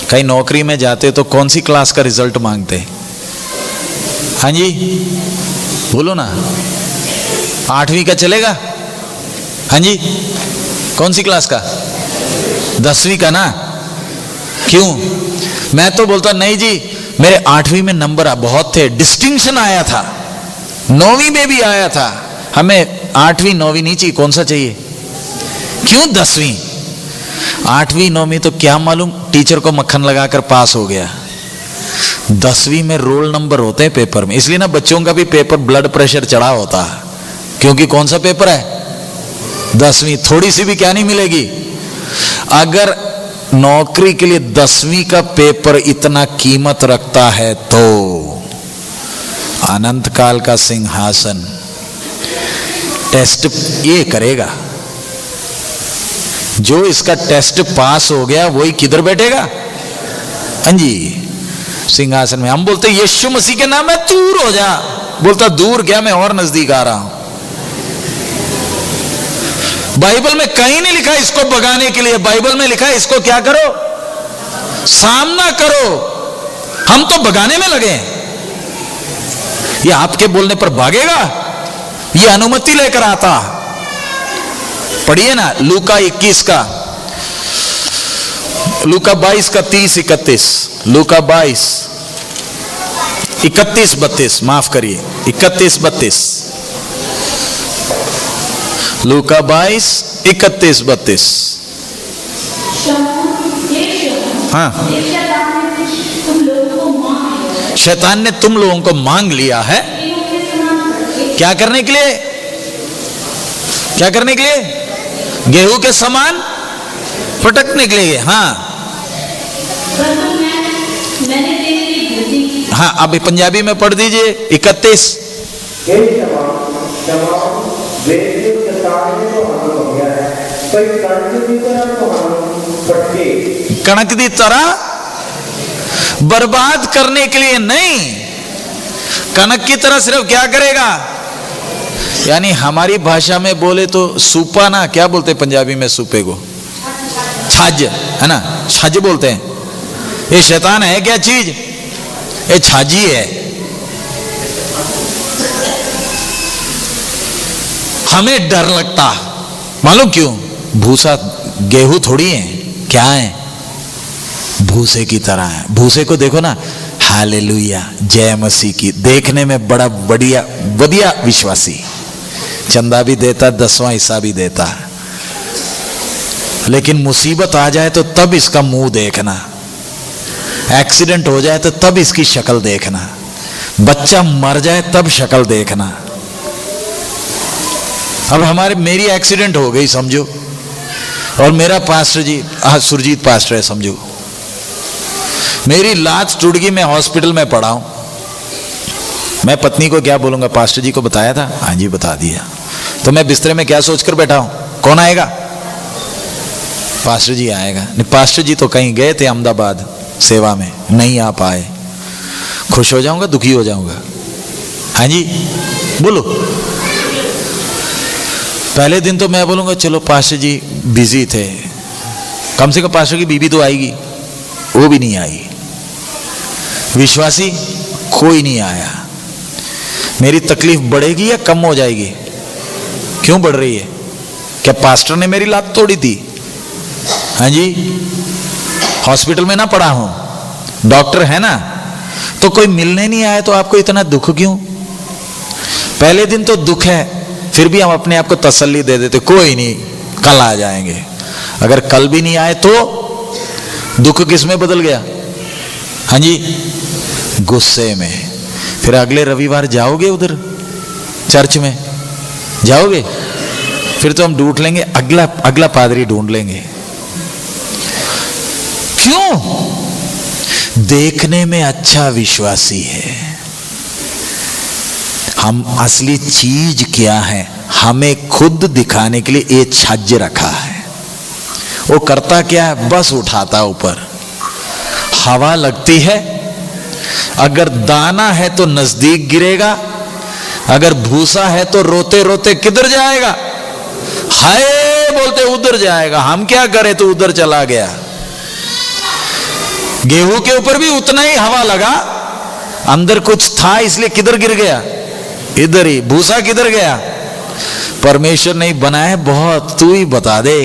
कहीं नौकरी में जाते तो कौन सी क्लास का रिजल्ट मांगते? हाँ जी बोलो ना। 8वीं का चलेगा? हाँ जी। कौन सी क्लास का? 10वीं का ना। क्यों? मैं तो बोलता नहीं जी मेरे 8वीं में नंबर बहुत थे, डिस्टिंक्शन आया था, 9वीं में भी आया था, हमें 8वीं 9वीं नहीं चाहिए, कौन सा चाहिए? क्यों 10वीं? 8वीं 9वीं तो क्या मालूम, टीचर को मक्खन लगाकर पास हो गया। 10वीं में रोल नंबर होते हैं पेपर में, इसलिए ना बच्चों का भी पेपर ब्लड प्रेशर चढ़ा होता है, क्योंकि कौन सा पेपर है? 10वीं। थोड़ी सी भी क्या नहीं मिलेगी। अगर नौकरी के लिए 10वीं का पेपर इतना कीमत रखता है तो अनंत काल का सिंहासन टेस्ट ये करेगा। जो इसका टेस्ट पास हो गया वही किधर बैठेगा? हाँ जी, सिंहासन में। हम बोलते यीशु मसीह के नाम में दूर हो जा, बोलता दूर क्या, मैं और नजदीक आ रहा हूं। बाइबल में कहीं नहीं लिखा इसको भगाने के लिए, बाइबल में लिखा है इसको क्या करो? सामना करो। हम तो भगाने में लगे हैं। ये आपके बोलने पर भागेगा? ये अनुमति लेकर आता। पढ़िए ना लूका 21 का, लूका 22 का 30-31, लूका 22 31-32, माफ करिए 31-32, लूका 22 31-32। हाँ, शैतान ने तुम लोगों को मांग लिया है। क्या करने के लिए? क्या करने के लिए? गेहूं के समान फटक निकलेंगे। हाँ परंतु मैंने तेरे लिए गलती की। हाँ, अभी पंजाबी में पढ़ दीजिए 31। हे तमाम वेद के सारे तो हम हो गया है, कोई कणक की तरह तो हम फटके। कणक की तरह बर्बाद करने के लिए नहीं, कणक की तरह सिर्फ क्या करेगा, यानी हमारी भाषा में बोले तो सूपा ना, क्या बोलते हैं पंजाबी में सूपे को, छाज है ना, छाज बोलते हैं। ये शैतान है क्या चीज, ये छाजी है। हमें डर लगता, मालूम क्यों, भूसा गेहूं थोड़ी है, क्या है, भूसे की तरह है। भूसे को देखो ना, हालेलुया जय मसीह की, देखने में बड़ा बढ़िया बढ़िया विश्वासी, चंदा भी देता, 10वां हिस्सा भी देता, लेकिन मुसीबत आ जाए तो तब इसका मुंह देखना, एक्सीडेंट हो जाए तो तब इसकी शक्ल देखना, बच्चा मर जाए तब शक्ल देखना। अब मेरी एक्सीडेंट हो गई समझो, और मेरा पास्टर जी सुरजीत पास्टर है समझो, मेरी लात टूट गई, मैं हॉस्पिटल में पड़ा हूं, मैं पत्नी को क्या बोलूंगा, पास्टर जी को बताया था, हाँ जी बता दिया, तो मैं बिस्तरे में क्या सोचकर बैठा हूं, कौन आएगा, पास्टर जी आएगा। नहीं, पास्टर जी तो कहीं गए थे अहमदाबाद सेवा में, नहीं आ पाए, खुश हो जाऊंगा दुखी हो जाऊंगा, हाँ जी बोलो। पहले दिन तो मैं बोलूंगा चलो पास्टर जी बिजी थे, कम से कम पास्टर की बीबी तो आएगी, वो भी नहीं आई, विश्वासी कोई नहीं आया। मेरी तकलीफ बढ़ेगी या कम हो जाएगी, क्यों बढ़ रही है, क्या पास्टर ने मेरी लात तोड़ी थी, हाँ जी, हॉस्पिटल में ना पड़ा हूं, डॉक्टर है ना, तो कोई मिलने नहीं आया तो आपको इतना दुख क्यों। पहले दिन तो दुख है, फिर भी हम अपने आप को तसल्ली दे देते, कोई नहीं कल आ जाएंगे। अगर कल भी नहीं आए तो दुख किस में बदल गया, हाँ जी गुस्से में। फिर अगले रविवार जाओगे उधर चर्च में, जाओगे, फिर तो हम ढूंढ लेंगे, अगला पादरी ढूंढ लेंगे। क्यों, देखने में अच्छा विश्वासी है, हम असली चीज क्या है हमें खुद दिखाने के लिए ये छज्ज रखा है। वो करता क्या है, बस उठाता ऊपर, हवा लगती है, अगर दाना है तो नजदीक गिरेगा, अगर भूसा है तो रोते रोते किधर जाएगा, हाय बोलते उधर जाएगा। हम क्या करें, तो उधर चला गया। गेहूं के ऊपर भी उतना ही हवा लगा, अंदर कुछ था इसलिए किधर गिर गया, इधर ही। भूसा किधर गया, परमेश्वर नहीं बनाया बहुत, तू ही बता दे,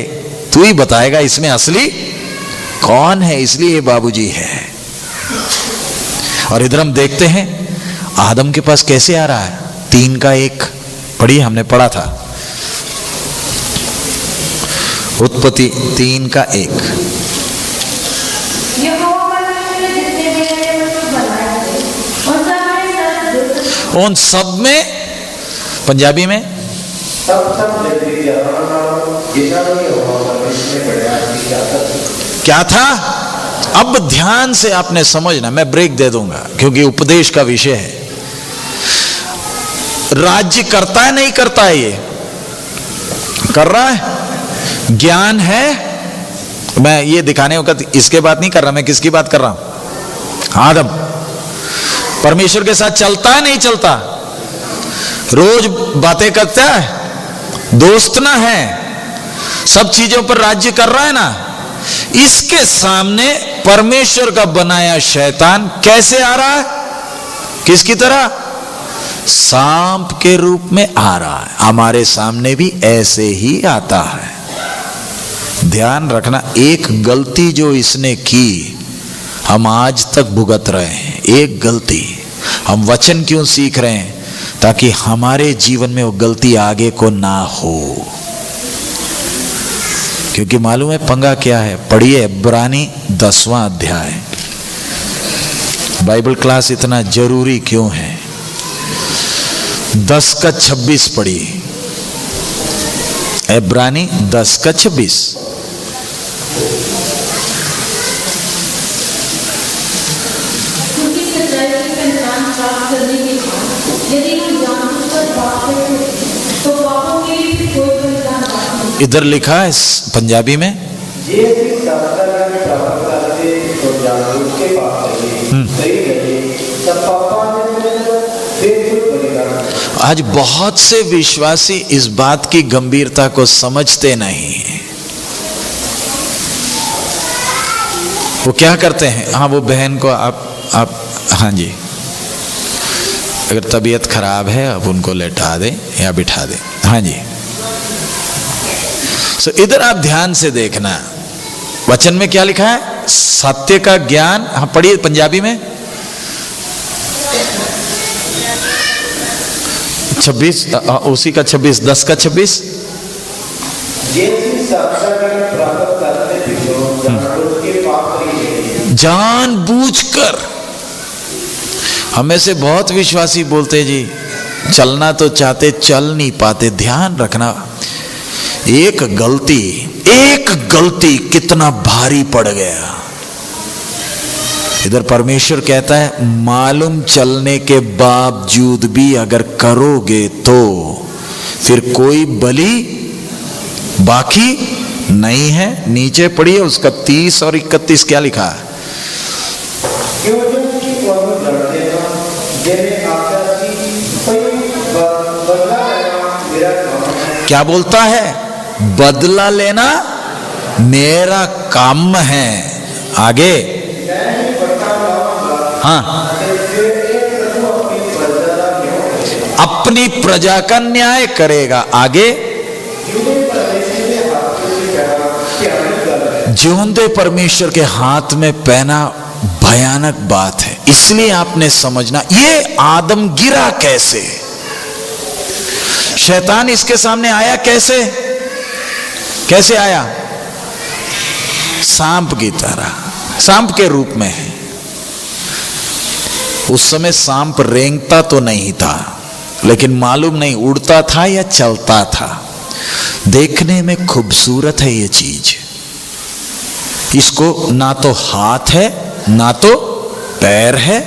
तू ही बताएगा इसमें असली कौन है, इसलिए ये बाबूजी है। और इधर हम देखते हैं आदम के पास कैसे आ रहा है, 3 का 1 पढ़ी, हमने पढ़ा था, उत्पत्ति 3 का 1। उन सब में, पंजाबी में क्या था, अब ध्यान से आपने समझना, मैं ब्रेक दे दूंगा क्योंकि उपदेश का विषय है। राज्य करता है नहीं करता है, ये कर रहा है, ज्ञान है। मैं ये दिखाने का इसके बात नहीं कर रहा, मैं किसकी बात कर रहा हूं, आदम परमेश्वर के साथ चलता है नहीं चलता, रोज बातें करता है, दोस्त ना है, सब चीजों पर राज्य कर रहा है ना। इसके सामने परमेश्वर का बनाया शैतान कैसे आ रहा है, किसकी तरह, सांप के रूप में आ रहा है। हमारे सामने भी ऐसे ही आता है। ध्यान रखना, एक गलती जो इसने की हम आज तक भुगत रहे हैं, एक गलती। हम वचन क्यों सीख रहे हैं, ताकि हमारे जीवन में वो गलती आगे को ना हो। क्योंकि मालूम है पंगा क्या है, पढ़िए इब्रानी 10वां अध्याय। बाइबल क्लास इतना जरूरी क्यों है, 10 का 26 पढ़िए, इब्रानी 10 का 26। क्योंकि सच्चाई की पहचान प्राप्त करने के बाद यदि हम जानबूझकर पाप करते हैं तो पापों के लिए भी कोई पहचान बाकी नहीं। इधर लिखा है इस पंजाबी में, जे सिख शास्त्र में प्राप्त करते तो जानबूझ के पाप करिए सही करिए तब पापा ने फिर कुछ बलिदान। आज बहुत से विश्वासी इस बात की गंभीरता को समझते नहीं। वो क्या करते हैं, हाँ वो बहन को आप हाँ जी, अगर तबीयत खराब है आप उनको लेटा दें या बिठा दें। हाँ जी। सो इधर आप ध्यान से देखना, वचन में क्या लिखा है, सत्य का ज्ञान। हाँ पढ़िए पंजाबी में 26 उसी का 26 10 का 26। जानबूझकर। हमें से बहुत विश्वासी बोलते जी चलना तो चाहते चल नहीं पाते। ध्यान रखना, एक गलती कितना भारी पड़ गया। इधर परमेश्वर कहता है मालूम चलने के बावजूद भी अगर करोगे तो फिर कोई बलि बाकी नहीं है। नीचे पढ़िए उसका 30 और 31 क्या लिखा है। क्या बोलता है, बदला लेना मेरा काम है। आगे हाँ, अपनी प्रजा का न्याय करेगा। आगे जिਉਂदे परमेश्वर के हाथ में पहना भयानक बात है। इसलिए आपने समझना, ये आदम गिरा कैसे, शैतान इसके सामने आया कैसे आया, सांप की तरह, सांप के रूप में है। उस समय सांप रेंगता तो नहीं था, लेकिन मालूम नहीं उड़ता था या चलता था। देखने में खूबसूरत है ये चीज। इसको ना तो हाथ है ना तो पैर है।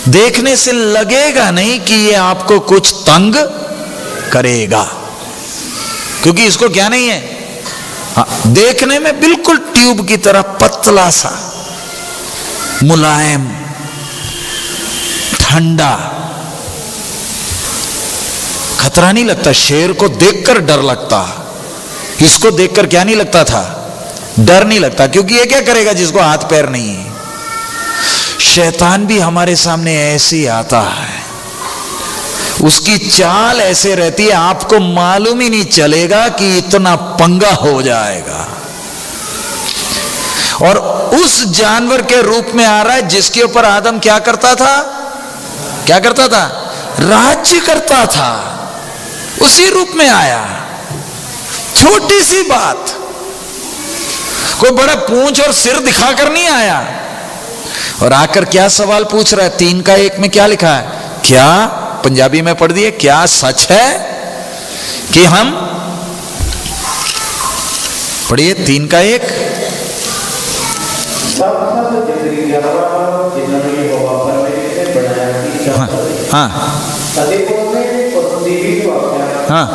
देखने से लगेगा नहीं कि ये आपको कुछ तंग करेगा, क्योंकि इसको क्या नहीं है। हाँ, देखने में बिल्कुल ट्यूब की तरह पतला सा, मुलायम, ठंडा, खतरा नहीं लगता। शेर को देखकर डर लगता, इसको देखकर क्या नहीं लगता था, डर नहीं लगता, क्योंकि ये क्या करेगा जिसको हाथ पैर नहीं है। शैतान भी हमारे सामने ऐसे ही आता है, उसकी चाल ऐसे रहती है, आपको मालूम ही नहीं चलेगा कि इतना पंगा हो जाएगा। और उस जानवर के रूप में आ रहा है जिसके ऊपर आदम क्या करता था, राज्य करता था, उसी रूप में आया। छोटी सी बात, कोई बड़ा पूंछ और सिर दिखाकर नहीं आया। और आकर क्या सवाल पूछ रहा है, 3 का 1 में क्या लिखा है, क्या पंजाबी में पढ़ दिए, क्या सच है कि हम, पढ़िए 3 का 1। हाँ हाँ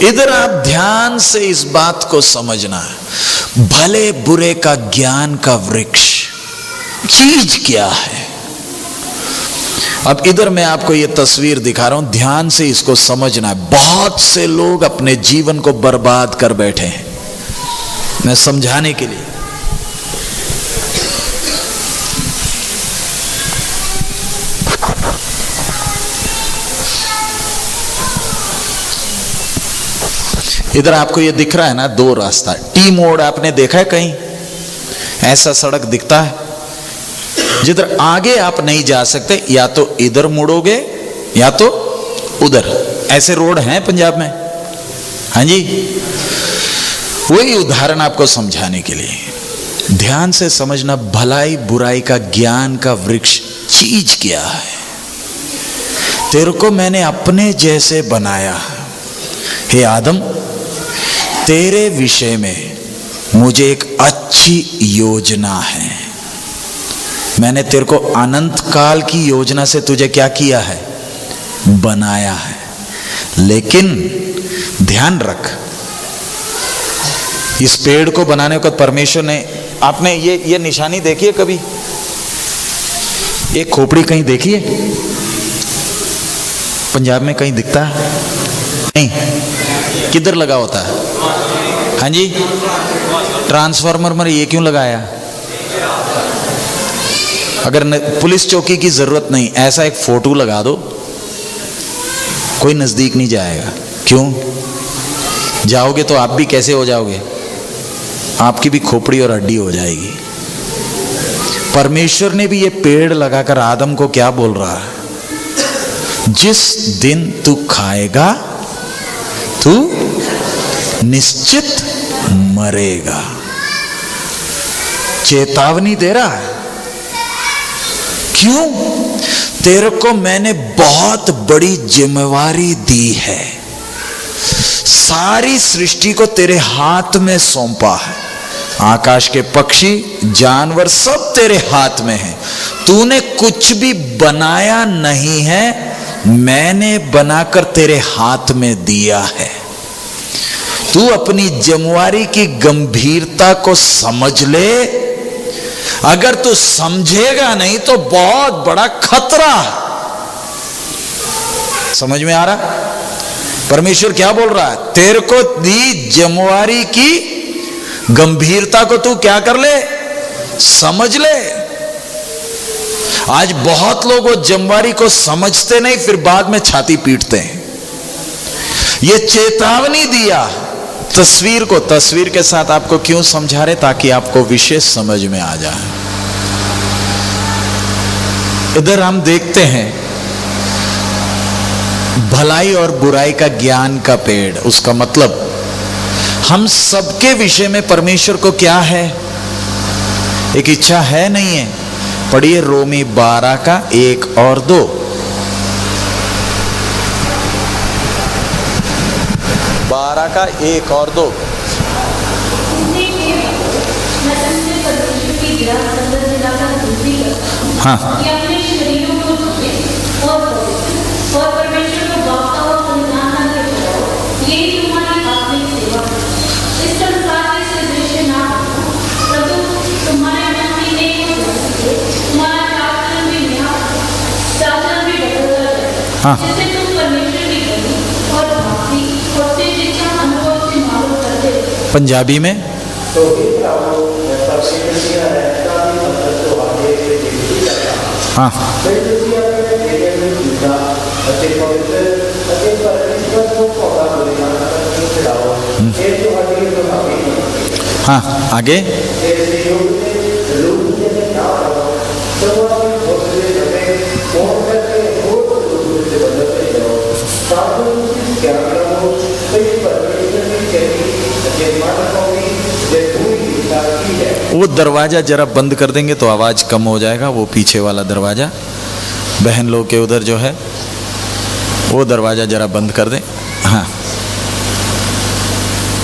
इधर आप ध्यान से इस बात को समझना है। भले बुरे का ज्ञान का वृक्ष चीज क्या है। अब इधर मैं आपको यह तस्वीर दिखा रहा हूं, ध्यान से इसको समझना है। बहुत से लोग अपने जीवन को बर्बाद कर बैठे हैं। मैं समझाने के लिए, इधर आपको ये दिख रहा है ना, 2 रास्ता। टी मोड़ आपने देखा है कहीं, ऐसा सड़क दिखता है जिधर आगे आप नहीं जा सकते, या तो इधर मुड़ोगे या तो उधर। ऐसे रोड हैं पंजाब में। हाँ जी, वही उदाहरण आपको समझाने के लिए। ध्यान से समझना, भलाई बुराई का ज्ञान का वृक्ष चीज क्या है। तेरे को मैंने अपने जैसे बनाया। हे आदम, तेरे विषय में मुझे एक अच्छी योजना है। मैंने तेरे को अनंत काल की योजना से तुझे क्या किया है? बनाया है। लेकिन ध्यान रख, इस पेड़ को बनाने को परमेश्वर ने, आपने ये निशानी देखी है कभी? ये खोपड़ी कहीं देखी है? पंजाब में कहीं दिखता है? नहीं। किधर लगा होता है? हाँ जी, ट्रांसफार्मर में ये क्यों लगाया? अगर पुलिस चौकी की जरूरत नहीं, ऐसा एक फोटो लगा दो, कोई नजदीक नहीं जाएगा। क्यों? जाओगे तो आप भी कैसे हो जाओगे? आपकी भी खोपड़ी और हड्डी हो जाएगी। परमेश्वर ने भी ये पेड़ लगाकर आदम को क्या बोल रहा है? जिस दिन तू खाएगा तू निश्चित मरेगा। चेतावनी दे रहा है। क्यों? तेरे को मैंने बहुत बड़ी जिम्मेवारी दी है। सारी सृष्टि को तेरे हाथ में सौंपा है। आकाश के पक्षी, जानवर सब तेरे हाथ में हैं। तूने कुछ भी बनाया नहीं है, मैंने बनाकर तेरे हाथ में दिया है। तू अपनी जिम्मेवारी की गंभीरता को समझ ले। अगर तू समझेगा नहीं तो बहुत बड़ा खतरा है। समझ में आ रहा? परमेश्वर क्या बोल रहा है? तेरे को दी जिम्मेवारी की गंभीरता को तू क्या कर ले? समझ ले। आज बहुत लोग वो जिम्मेवारी को समझते नहीं, फिर बाद में छाती पीटते हैं। ये चेतावनी दिया। तस्वीर को तस्वीर के साथ आपको क्यों समझा रहे? ताकि आपको विशेष समझ में आ जाए। इधर हम देखते हैं भलाई और बुराई का ज्ञान का पेड़। उसका मतलब हम सबके विषय में परमेश्वर को क्या है? एक इच्छा है, नहीं है? पढ़िए रोमी 12 का 1 और 2। का 1 और 2। हाँ, हाँ, पंजाबी में हाँ, हाँ, आगे वो दरवाजा जरा बंद कर देंगे तो आवाज कम हो जाएगा। वो पीछे वाला दरवाजा, बहन लोग के उधर जो है वो दरवाजा जरा बंद कर दें। हाँ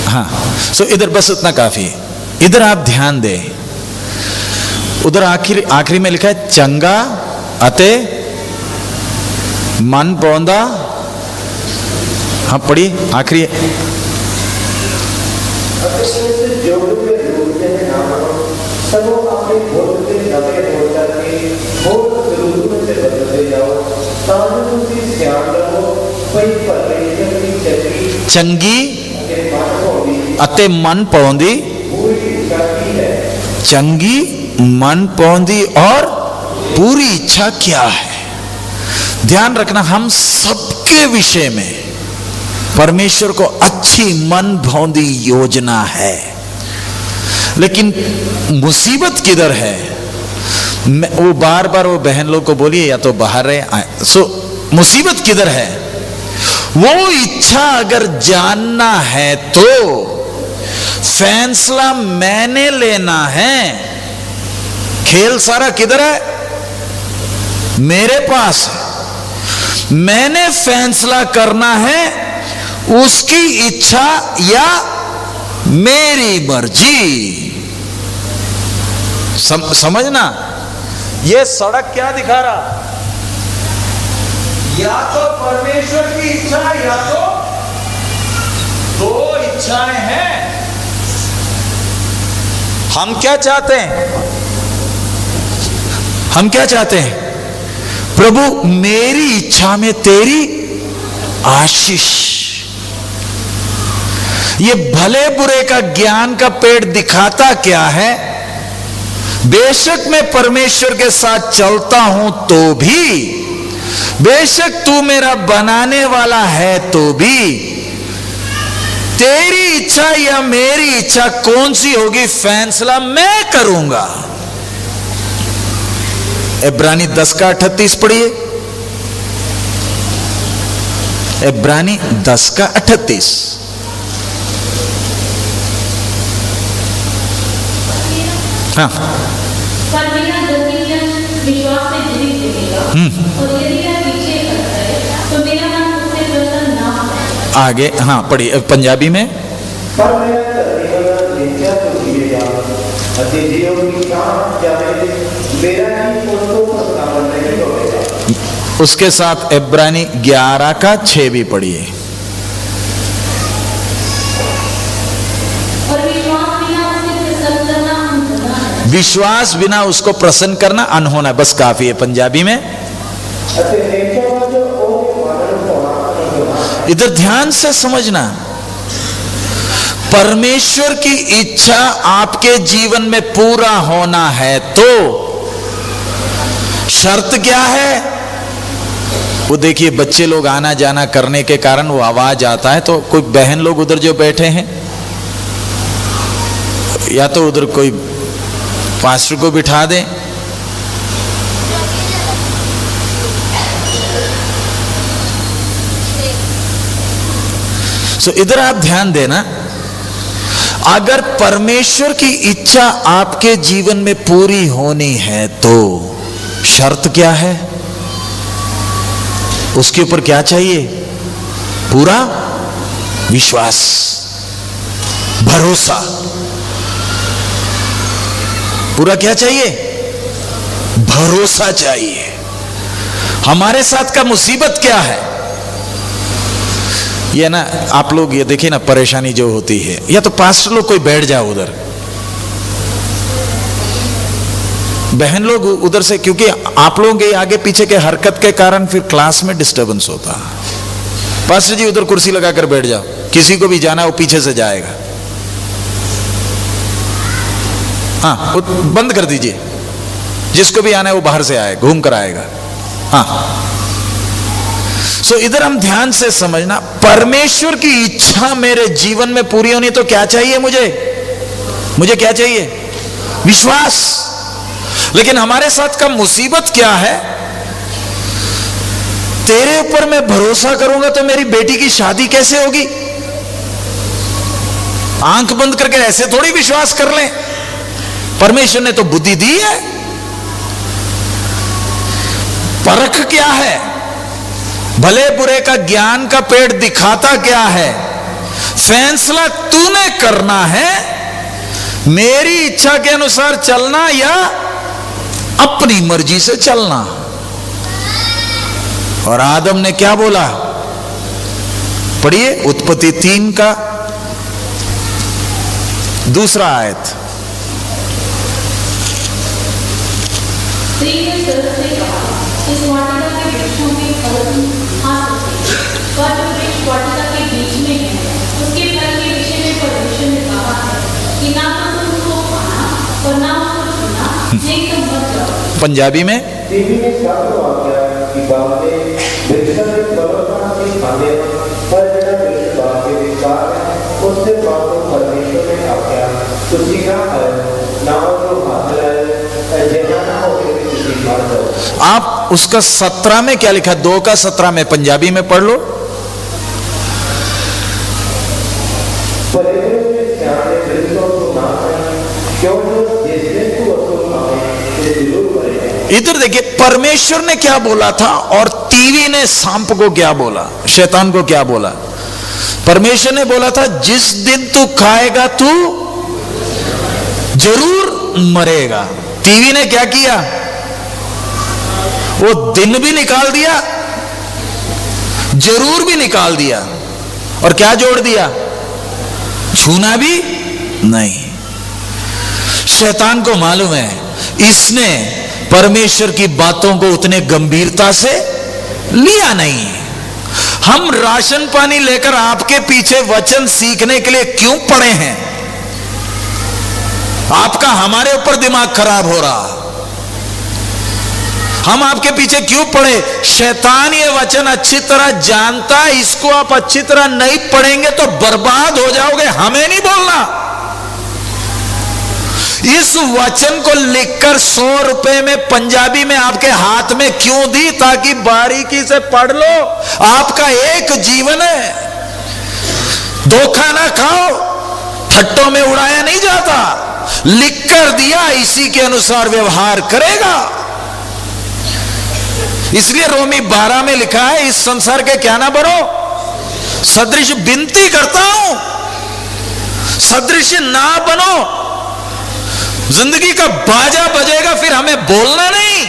हाँ, सो इधर बस उतना काफी है। इधर आप ध्यान दें, उधर आखिरी में लिखा है चंगा अते मन पौंदा। हाँ पढ़िए आखिरी चंगी अते मन पौंदी, चंगी मन पौंदी और पूरी इच्छा क्या है? ध्यान रखना, हम सबके विषय में परमेश्वर को अच्छी मन भौंदी योजना है। लेकिन मुसीबत किधर है? वो बार बार वो बहन लोग को बोलिए या तो बाहर रहे। सो मुसीबत किधर है? वो इच्छा अगर जानना है तो फैसला मैंने लेना है। खेल सारा किधर है? मेरे पास है। मैंने फैसला करना है उसकी इच्छा या मेरी मर्जी। समझना, ये सड़क क्या दिखा रहा? या तो परमेश्वर की इच्छा या तो दो इच्छाएं हैं। हम क्या चाहते हैं? हम क्या चाहते हैं? प्रभु मेरी इच्छा में तेरी आशीष। ये भले बुरे का ज्ञान का पेड़ दिखाता क्या है? बेशक मैं परमेश्वर के साथ चलता हूं तो भी, बेशक तू मेरा बनाने वाला है तो भी, तेरी इच्छा या मेरी इच्छा कौन सी होगी फैसला मैं करूंगा। इब्रानी 10 का 38 पढ़िए। इब्रानी 10 का 38। हाँ, पर मेरा गतिजन विश्वास से जीवित रहेगा, और यदि वह पीछे हट जाए तो मेरा नाम उससे प्रसन्न ना हो। आगे हाँ पढ़िए पंजाबी में। पर मेरा जीवन नित्य तो जिएगा, अति जीवन की शान जाने मेरा ही उसको प्रसन्न नहीं होगा। उसके साथ इब्रानी 11 का 6 भी पढ़िए। और विश्वास बिना उसको प्रसन्न करना अनहोना। बस काफी है पंजाबी में। इधर ध्यान से समझना, परमेश्वर की इच्छा आपके जीवन में पूरा होना है तो शर्त क्या है? वो देखिए बच्चे लोग आना जाना करने के कारण वो आवाज आता है, तो कोई बहन लोग उधर जो बैठे हैं, या तो उधर कोई पास्टर को बिठा दें, सो इधर आप ध्यान देना। अगर परमेश्वर की इच्छा आपके जीवन में पूरी होनी है तो शर्त क्या है? उसके ऊपर क्या चाहिए? पूरा विश्वास, भरोसा। पूरा क्या चाहिए? भरोसा चाहिए। हमारे साथ का मुसीबत क्या है? ये ना आप लोग ये देखिए ना, परेशानी जो होती है, या तो पास्टर लोग कोई बैठ जाओ उधर, बहन लोग उधर से, क्योंकि आप लोगों के आगे पीछे के हरकत के कारण फिर क्लास में डिस्टरबेंस होता है। पास्टर जी उधर कुर्सी लगाकर बैठ जाओ, किसी को भी जाना वो पीछे से जाएगा। हाँ, वो बंद कर दीजिए, जिसको भी आना है वो बाहर से आए, घूम कर आएगा। हाँ, सो इधर हम ध्यान से समझना, परमेश्वर की इच्छा मेरे जीवन में पूरी होनी तो क्या चाहिए? मुझे क्या चाहिए? विश्वास। लेकिन हमारे साथ का मुसीबत क्या है? तेरे ऊपर मैं भरोसा करूंगा तो मेरी बेटी की शादी कैसे होगी? आंख बंद करके ऐसे थोड़ी विश्वास कर लें। परमेश्वर ने तो बुद्धि दी है। परख क्या है? भले बुरे का ज्ञान का पेड़ दिखाता क्या है? फैसला तूने करना है, मेरी इच्छा के अनुसार चलना या अपनी मर्जी से चलना। और आदम ने क्या बोला? पढ़िए उत्पत्ति 3 का 2 आयत। इस वाटिका के वृक्षों के फल खा सकते हैं, पर जो वृक्ष वाटिका के बीच में है उसके फल के विषय में परमेश्वर ने कहा है कि ना तो तुम उसको खाना और ना उसको छूना, नहीं तो मत जाओ। पंजाबी में आप उसका 17 में क्या लिखा? 2 का 17 में पंजाबी में पढ़ लो। इधर देखिए परमेश्वर ने क्या बोला था और टीवी ने सांप को क्या बोला, शैतान को क्या बोला। परमेश्वर ने बोला था जिस दिन तू खाएगा तू जरूर मरेगा। टीवी ने क्या किया, वो दिन भी निकाल दिया, जरूर भी निकाल दिया, और क्या जोड़ दिया, छूना भी नहीं। शैतान को मालूम है इसने परमेश्वर की बातों को उतने गंभीरता से लिया नहीं। हम राशन पानी लेकर आपके पीछे वचन सीखने के लिए क्यों पड़े हैं? आपका हमारे ऊपर दिमाग खराब हो रहा, हम आपके पीछे क्यों पड़े? शैतान ये वचन अच्छी तरह जानता है, इसको आप अच्छी तरह नहीं पढ़ेंगे तो बर्बाद हो जाओगे। हमें नहीं बोलना। इस वचन को लिखकर 100 रुपए में पंजाबी में आपके हाथ में क्यों दी? ताकि बारीकी से पढ़ लो। आपका एक जीवन है, धोखा ना खाओ, ठट्टों में उड़ाया नहीं जाता। लिख कर दिया, इसी के अनुसार व्यवहार करेगा। इसलिए रोमी 12 में लिखा है इस संसार के क्या ना बनो सदृश, विनती करता हूं सदृश ना बनो। जिंदगी का बाजा बजेगा, फिर हमें बोलना नहीं।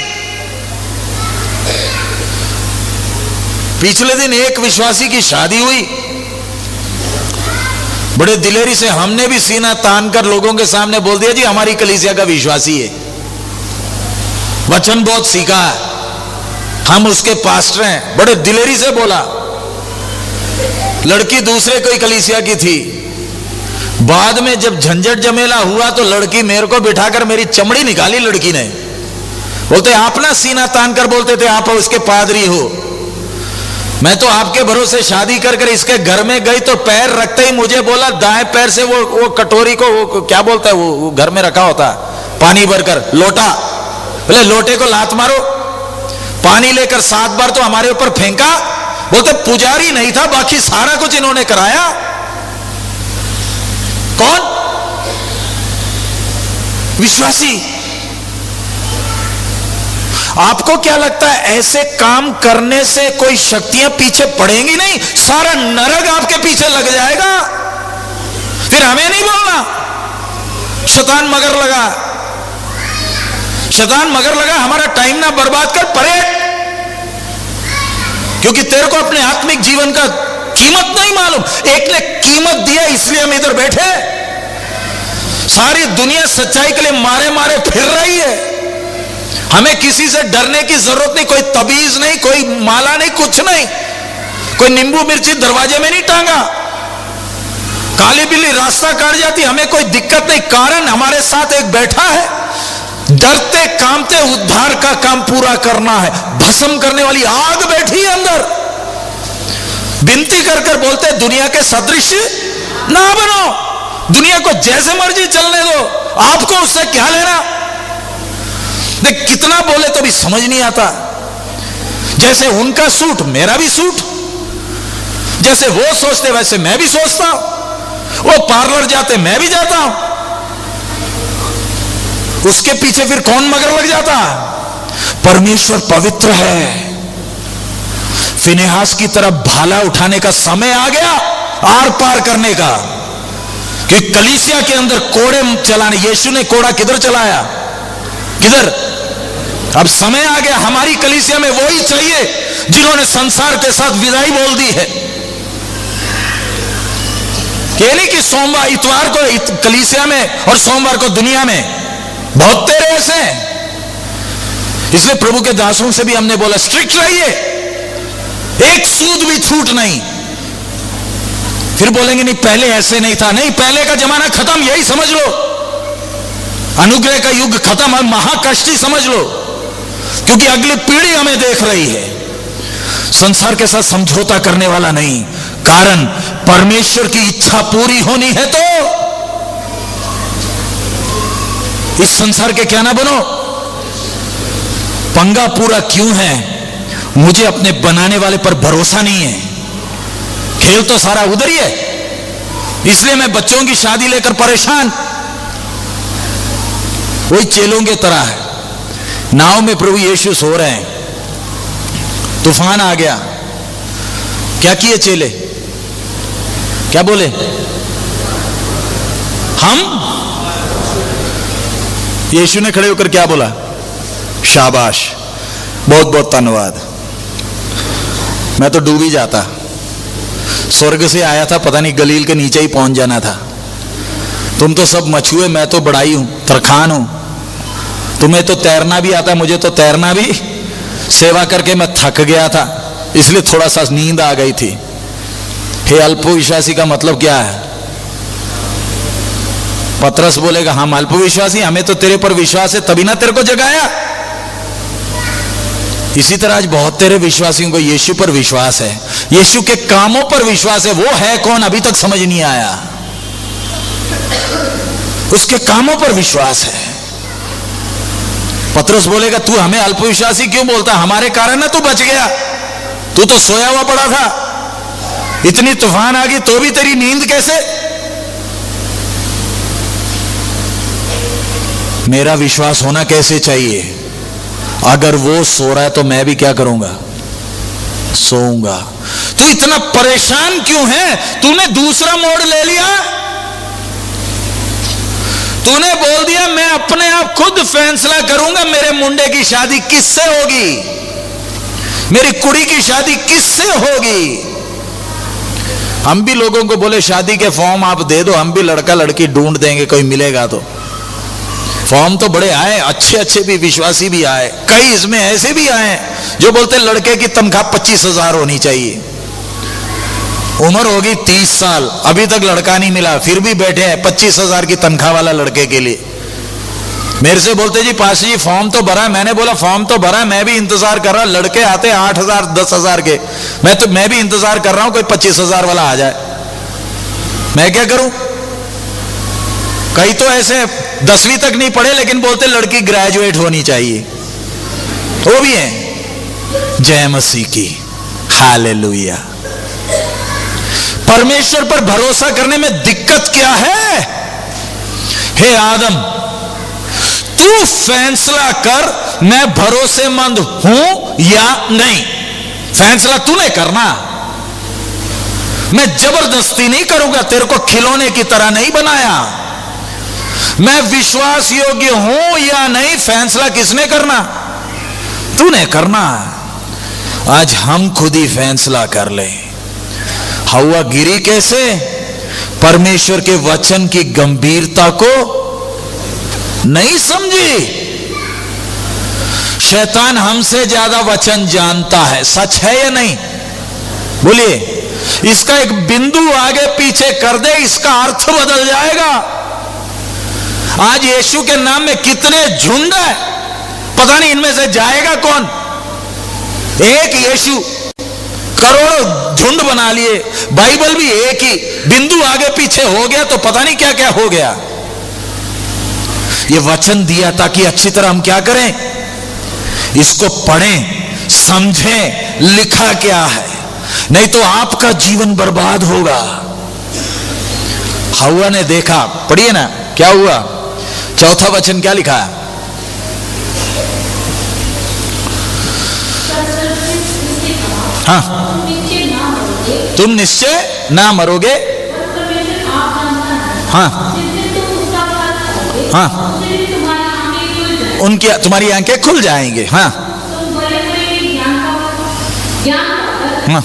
पिछले दिन एक विश्वासी की शादी हुई, बड़े दिलेरी से हमने भी सीना तान कर लोगों के सामने बोल दिया जी हमारी कलीसिया का विश्वासी है, वचन बहुत सीखा है, हम उसके पास्टर हैं। बड़े दिलेरी से बोला। लड़की दूसरे कोई कलीसिया की थी। बाद में जब झंझट जमेला हुआ तो लड़की मेरे को बिठाकर मेरी चमड़ी निकाली। लड़की ने बोलते आप ना सीना तान कर बोलते थे आप उसके पादरी हो। मैं तो आपके भरोसे शादी कर कर इसके घर में गई तो पैर रखते ही मुझे बोला दाएं पैर से वो कटोरी को वो क्या बोलता है वो घर में रखा होता है पानी भरकर, लोटा, बोले लोटे को लात मारो। पानी लेकर 7 बार तो हमारे ऊपर फेंका। बोलते पुजारी नहीं था, बाकी सारा कुछ इन्होंने कराया। कौन? विश्वासी। आपको क्या लगता है ऐसे काम करने से कोई शक्तियां पीछे पड़ेंगी? नहीं, सारा नरक आपके पीछे लग जाएगा। फिर हमें नहीं बोलना शैतान मगर लगा, शैतान मगर लगा, हमारा टाइम ना बर्बाद कर, परे। क्योंकि तेरे को अपने आत्मिक जीवन का कीमत नहीं मालूम। एक ने कीमत दिया इसलिए हम इधर बैठे। सारी दुनिया सच्चाई के लिए मारे मारे फिर रही है। हमें किसी से डरने की जरूरत नहीं, कोई तबीज नहीं, कोई माला नहीं, कुछ नहीं, कोई नींबू मिर्ची दरवाजे में नहीं टांगा। काली बिल्ली रास्ता काट जाती, हमें कोई दिक्कत नहीं। कारण हमारे साथ एक बैठा है, डरते कामते उद्धार का काम पूरा करना है। भस्म करने वाली आग बैठी है अंदर। विनती कर कर बोलते दुनिया के सदृश ना बनो, दुनिया को जैसे मर्जी चलने दो, आपको उससे क्या लेना। देख कितना बोले तो भी समझ नहीं आता। जैसे उनका सूट मेरा भी सूट, जैसे वो सोचते वैसे मैं भी सोचता हूं। वो पार्लर जाते मैं भी जाता हूं, उसके पीछे फिर कौन मगर लग जाता। परमेश्वर पवित्र है। फिनेहास की तरफ भाला उठाने का समय आ गया, आर पार करने का। कि कलीसिया के अंदर कोड़े चलाने, यीशु ने कोड़ा किधर चलाया, किधर? अब समय आ गया, हमारी कलीसिया में वही चाहिए जिन्होंने संसार के साथ विदाई बोल दी है। ये नहीं कि सोमवार इतवार को कलीसिया में और सोमवार को दुनिया में, बहुत तेरे ऐसे हैं। इसलिए प्रभु के दासों से भी हमने बोला स्ट्रिक्ट रहिए, एक सूद भी छूट नहीं। फिर बोलेंगे नहीं पहले ऐसे नहीं था। नहीं, पहले का जमाना खत्म, यही समझ लो। अनुग्रह का युग खत्म है, महाकष्टी समझ लो। क्योंकि अगली पीढ़ी हमें देख रही है। संसार के साथ समझौता करने वाला नहीं। कारण परमेश्वर की इच्छा पूरी होनी है तो इस संसार के क्या ना बनो। पंगा पूरा क्यों है? मुझे अपने बनाने वाले पर भरोसा नहीं है। खेल तो सारा उधर ही है। इसलिए मैं बच्चों की शादी लेकर परेशान। वही चेलों की तरह है। नाव में प्रभु यीशु सो रहे हैं, तूफान आ गया। क्या किए चेले? क्या बोले? हम? यीशु ने खड़े होकर क्या बोला? शाबाश, बहुत बहुत धन्यवाद। मैं तो डूब ही जाता, स्वर्ग से आया था, पता नहीं गलील के नीचे ही पहुंच जाना था। तुम तो सब मछुए, मैं तो बड़ाई हूं, तरखान हूं। तुम्हें तो तैरना भी आता, मुझे तो तैरना भी, सेवा करके मैं थक गया था, इसलिए थोड़ा सा नींद आ गई थी। हे अल्पविश्वासी का मतलब क्या है? पतरस बोलेगा हम अल्पविश्वासी, हमें तो तेरे पर विश्वास है तभी ना तेरे को जगाया। इसी तरह आज बहुत तेरे विश्वासियों को यीशु पर विश्वास है, यीशु के कामों पर विश्वास है। वो है कौन अभी तक समझ नहीं आया, उसके कामों पर विश्वास है। पतरस बोलेगा तू हमें अल्पविश्वासी क्यों बोलता? हमारे कारण ना तू बच गया, तू तो सोया हुआ पड़ा था, इतनी तूफान आ गई तो भी तेरी नींद कैसे? मेरा विश्वास होना कैसे चाहिए? अगर वो सो रहा है तो मैं भी क्या करूंगा? सोऊंगा। तू इतना परेशान क्यों है? तूने दूसरा मोड़ ले लिया, तूने बोल दिया मैं अपने आप खुद फैसला करूंगा मेरे मुंडे की शादी किससे होगी, मेरी कुड़ी की शादी किससे होगी। हम भी लोगों को बोले शादी के फॉर्म आप दे दो, हम भी लड़का लड़की ढूंढ देंगे, कोई मिलेगा तो। फॉर्म तो बड़े आए, अच्छे अच्छे भी, विश्वासी भी आए, कई इसमें ऐसे भी आए जो बोलते लड़के की तनख्वाह 25,000 होनी चाहिए। उम्र होगी 30 साल, अभी तक लड़का नहीं मिला, फिर भी बैठे हैं 25,000 की तनख्वाह वाला लड़के के लिए। मेरे से बोलते जी पास जी फॉर्म तो भरा है। मैंने बोला फॉर्म तो भरा है, मैं भी इंतजार कर रहा, लड़के आते 8,000 10,000 के, मैं भी इंतजार कर रहा हूं कोई 25,000 वाला आ जाए। मैं क्या करूं? कई तो ऐसे 10वीं तक नहीं पढ़े लेकिन बोलते लड़की ग्रेजुएट होनी चाहिए, वो भी है। जय मसीह की, हालेलुया। परमेश्वर पर भरोसा करने में दिक्कत क्या है? हे आदम, तू फैसला कर मैं भरोसेमंद हूं या नहीं। फैसला तूने करना, मैं जबरदस्ती नहीं करूंगा, तेरे को खिलौने की तरह नहीं बनाया। मैं विश्वास योग्य हूं या नहीं, फैसला किसने करना? तूने करना। आज हम खुद ही फैसला कर ले। हवा गिरी कैसे? परमेश्वर के वचन की गंभीरता को नहीं समझी। शैतान हमसे ज्यादा वचन जानता है, सच है या नहीं? बोलिए, इसका एक बिंदु आगे पीछे कर दे, इसका अर्थ बदल जाएगा। आज यीशु के नाम में कितने झुंड है, पता नहीं इनमें से जाएगा कौन। एक यीशु, करोड़ों झुंड बना लिए, बाइबल भी एक ही, बिंदु आगे पीछे हो गया तो पता नहीं क्या क्या हो गया। ये वचन दिया ताकि अच्छी तरह हम क्या करें? इसको पढ़ें, समझें लिखा क्या है, नहीं तो आपका जीवन बर्बाद होगा। हव्वा ने देखा, पढ़िए ना क्या हुआ, चौथा वचन क्या लिखा है? हाँ, तुम निश्चय ना मरोगे। हाँ हाँ, उनकी तुम्हारी आंखें खुल जाएंगे। हाँ हाँ,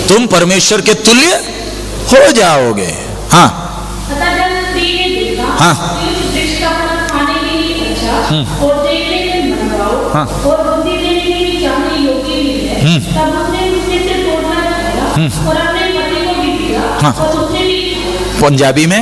तुम परमेश्वर के तुल्य हो जाओगे। हाँ हाँ हाँ, पंजाबी में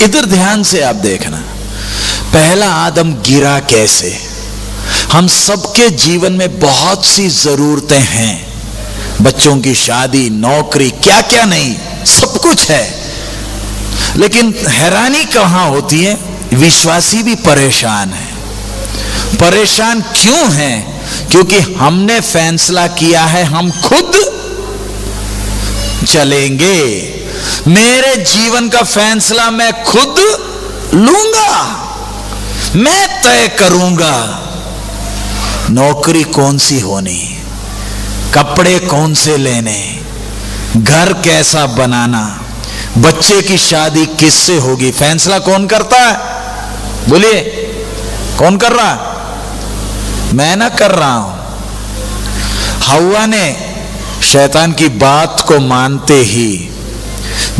इधर ध्यान से आप देखना, पहला आदम गिरा कैसे। हम सबके जीवन में बहुत सी जरूरतें हैं, बच्चों की शादी, नौकरी, क्या क्या नहीं, सब कुछ है। लेकिन हैरानी कहां होती है, विश्वासी भी परेशान है। परेशान क्यों है? क्योंकि हमने फैसला किया है हम खुद चलेंगे। मेरे जीवन का फैसला मैं खुद लूंगा, मैं तय करूंगा नौकरी कौन सी होनी, कपड़े कौन से लेने, घर कैसा बनाना, बच्चे की शादी किससे होगी। फैसला कौन करता है? बोलिए, कौन कर रहा? मैं ना कर रहा हूं। हव्वा ने शैतान की बात को मानते ही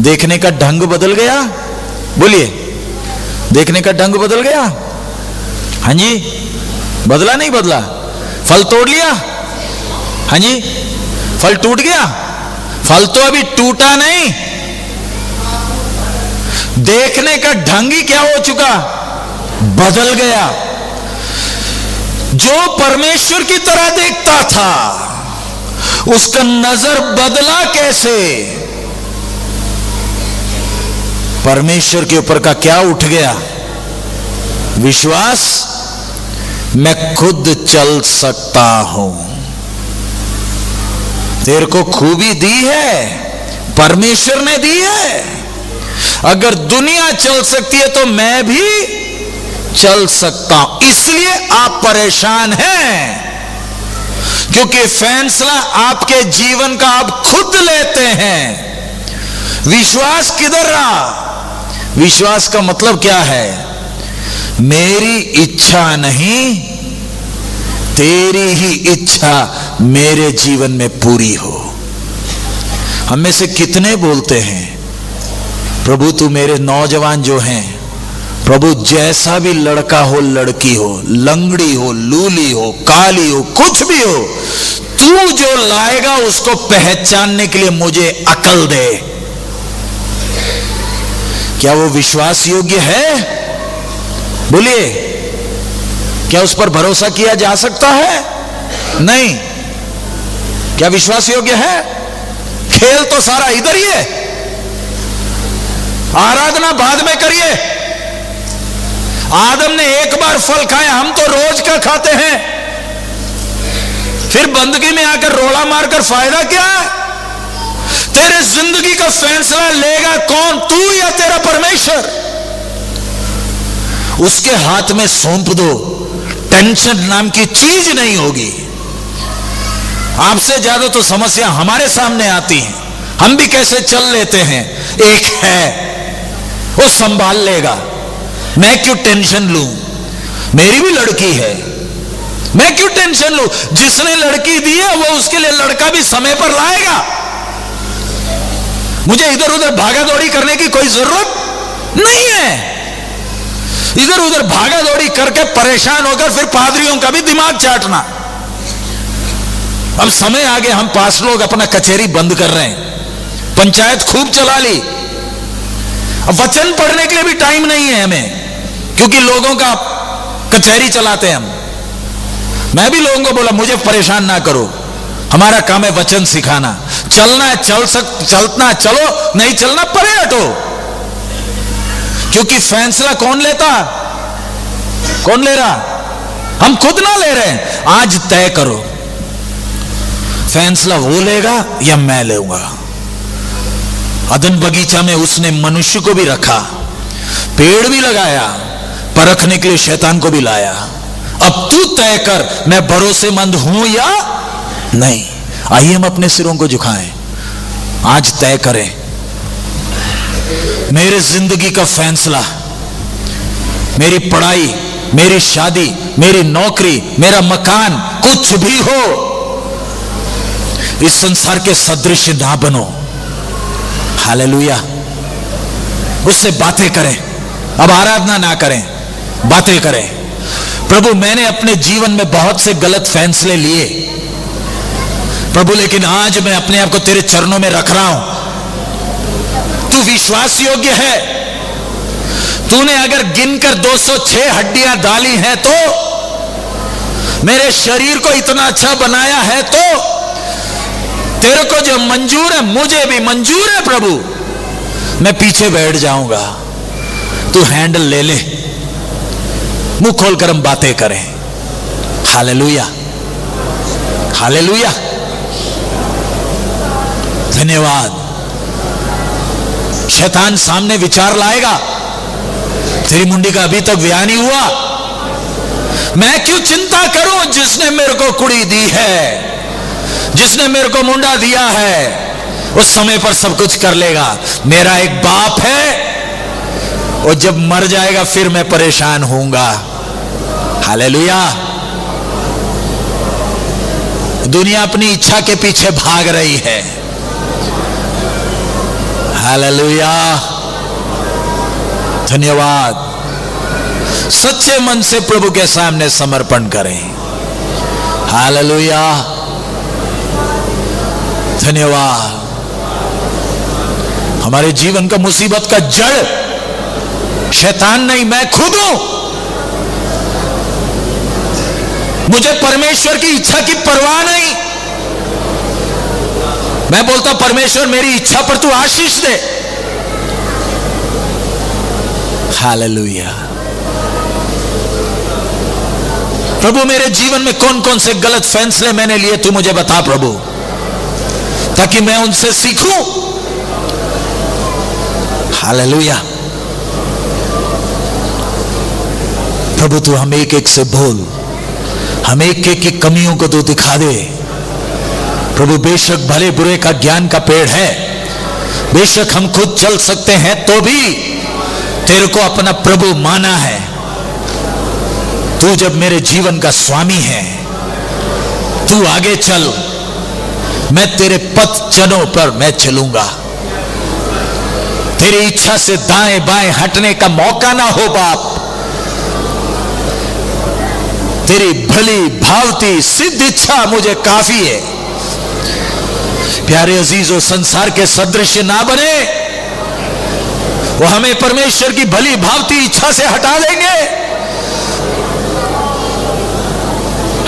देखने का ढंग बदल गया। बोलिए, देखने का ढंग बदल गया। हाँ जी, बदला नहीं बदला? फल तोड़ लिया? हाँ जी, फल टूट गया? फल तो अभी टूटा नहीं, देखने का ढंग ही क्या हो चुका, बदल गया। जो परमेश्वर की तरह देखता था उसका नजर बदला कैसे? परमेश्वर के ऊपर का क्या उठ गया? विश्वास। मैं खुद चल सकता हूं। तेरे को खूबी दी है, परमेश्वर ने दी है। अगर दुनिया चल सकती है तो मैं भी चल सकता हूं। इसलिए आप परेशान हैं, क्योंकि फैसला आपके जीवन का आप खुद लेते हैं। विश्वास किधर रहा? विश्वास का मतलब क्या है? मेरी इच्छा नहीं, तेरी ही इच्छा मेरे जीवन में पूरी हो। हम में से कितने बोलते हैं, प्रभु तू मेरे नौजवान जो हैं, प्रभु जैसा भी लड़का हो, लड़की हो, लंगड़ी हो, लूली हो, काली हो, कुछ भी हो, तू जो लाएगा उसको पहचानने के लिए मुझे अकल दे। क्या वो विश्वास योग्य है? बोलिए, क्या उस पर भरोसा किया जा सकता है? नहीं। क्या विश्वास योग्य है? खेल तो सारा इधर ही है, आराधना बाद में करिए। आदम ने एक बार फल खाया, हम तो रोज का खाते हैं। फिर बंदगी में आकर रोला मारकर फायदा क्या? तेरे जिंदगी का फैसला लेगा कौन, तू या तेरा परमेश्वर? उसके हाथ में सौंप दो, टेंशन नाम की चीज नहीं होगी। आपसे ज्यादा तो समस्या हमारे सामने आती हैं, हम भी कैसे चल लेते हैं। एक है, वो संभाल लेगा, मैं क्यों टेंशन लूं? मेरी भी लड़की है, मैं क्यों टेंशन लूं? जिसने लड़की दी है वो उसके लिए लड़का भी समय पर लाएगा। मुझे इधर उधर भागा दौड़ी करने की कोई जरूरत नहीं है। इधर उधर भागा दौड़ी करके परेशान होकर फिर पादरियों का भी दिमाग चाटना। अब समय आ गया, हम पास लोग अपना कचहरी बंद कर रहे हैं, पंचायत खूब चला ली। अब वचन पढ़ने के लिए भी टाइम नहीं है हमें, क्योंकि लोगों का कचहरी चलाते हैं हम। मैं भी लोगों को बोला मुझे परेशान ना करो, हमारा काम है वचन सिखाना। चलना है चलना चलो, नहीं चलना परे हटो। क्योंकि फैसला कौन लेता? कौन ले रहा? हम खुद ना ले रहे हैं। आज तय करो, फैसला वो लेगा या मैं लूंगा। अदन बगीचा में उसने मनुष्य को भी रखा, पेड़ भी लगाया, परखने के लिए शैतान को भी लाया। अब तू तय कर, मैं भरोसेमंद हूं या नहीं। आइए हम अपने सिरों को झुकाएं, आज तय करें। मेरे जिंदगी का फैसला, मेरी पढ़ाई, मेरी शादी, मेरी नौकरी, मेरा मकान, कुछ भी हो, इस संसार के सदृश ना बनो। हालेलुया। उससे बातें करें, अब आराधना ना करें, बातें करें। प्रभु मैंने अपने जीवन में बहुत से गलत फैसले लिए प्रभु, लेकिन आज मैं अपने आप को तेरे चरणों में रख रहा हूं। तू विश्वास योग्य है, तूने अगर गिनकर 206 हड्डियां डाली हैं तो, मेरे शरीर को इतना अच्छा बनाया है तो, तेरे को जो मंजूर है मुझे भी मंजूर है प्रभु, मैं पीछे बैठ जाऊंगा, तू हैंडल ले ले, मुंह खोलकर हम बातें करें। हालेलुया, हालेलुया, धन्यवाद। शैतान सामने विचार लाएगा, तेरी मुंडी का अभी तक ब्याह नहीं हुआ, मैं क्यों चिंता करूं, जिसने मेरे को कुड़ी दी है, जिसने मेरे को मुंडा दिया है, उस समय पर सब कुछ कर लेगा। मेरा एक बाप है, और जब मर जाएगा फिर मैं परेशान होऊंगा। हालेलुया। दुनिया अपनी इच्छा के पीछे भाग रही है। हालेलुया, धन्यवाद। सच्चे मन से प्रभु के सामने समर्पण करें। हालेलुया, धन्यवाद। हमारे जीवन का मुसीबत का जड़ शैतान नहीं, मैं खुद हूं। मुझे परमेश्वर की इच्छा की परवाह नहीं। मैं बोलता परमेश्वर मेरी इच्छा पर तू आशीष दे। हालेलुया। प्रभु मेरे जीवन में कौन कौन से गलत फैसले मैंने लिए, तू मुझे बता प्रभु, ताकि मैं उनसे सीखूं। हालेलुया। प्रभु तू हम एक एक से बोल, हम एक एक की कमियों को तू दिखा दे। प्रभु बेशक भले बुरे का ज्ञान का पेड़ है, बेशक हम खुद चल सकते हैं तो भी तेरे को अपना प्रभु माना है। तू जब मेरे जीवन का स्वामी है, तू आगे चल, मैं तेरे पथ चनों पर मैं चलूंगा। तेरी इच्छा से दाएं बाएं हटने का मौका ना हो बाप। तेरी भली भावती सिद्ध इच्छा मुझे काफी है। प्यारे अजीजों, संसार के सदृश ना बने, वो हमें परमेश्वर की भली भावती इच्छा से हटा देंगे।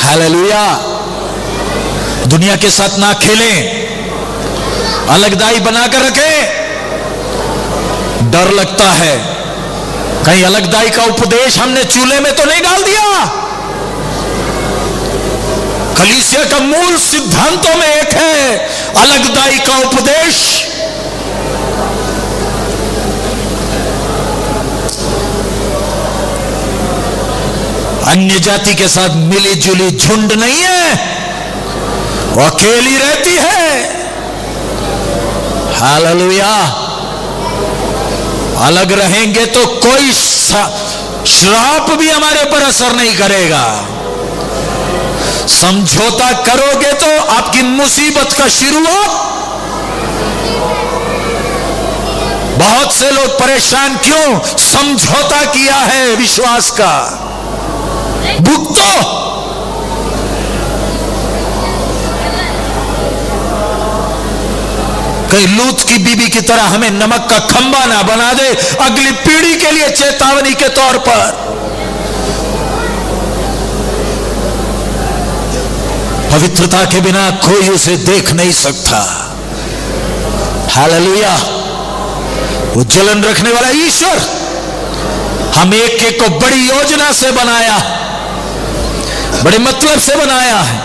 हालेलुया। दुनिया के साथ ना खेलें, अलगदाई बनाकर रखें। डर लगता है कहीं अलगदाई का उपदेश हमने चूल्हे में तो नहीं डाल दिया। कलीसिया का मूल सिद्धांतों में एक है अलगदाई का उपदेश। अन्य जाति के साथ मिली जुली झुंड नहीं है, वो अकेली रहती है। हालेलुया। अलग रहेंगे तो कोई श्राप भी हमारे पर असर नहीं करेगा। समझौता करोगे तो आपकी मुसीबत का शुरुआत। बहुत से लोग परेशान क्यों? समझौता किया है विश्वास का। भुगतो। कहीं लूत की बीबी की तरह हमें नमक का खंबा ना बना दे, अगली पीढ़ी के लिए चेतावनी के तौर पर। पवित्रता के बिना कोई उसे देख नहीं सकता। हालेलुया। वो जलन रखने वाला ईश्वर हम एक एक को बड़ी योजना से बनाया, बड़े मतलब से बनाया है।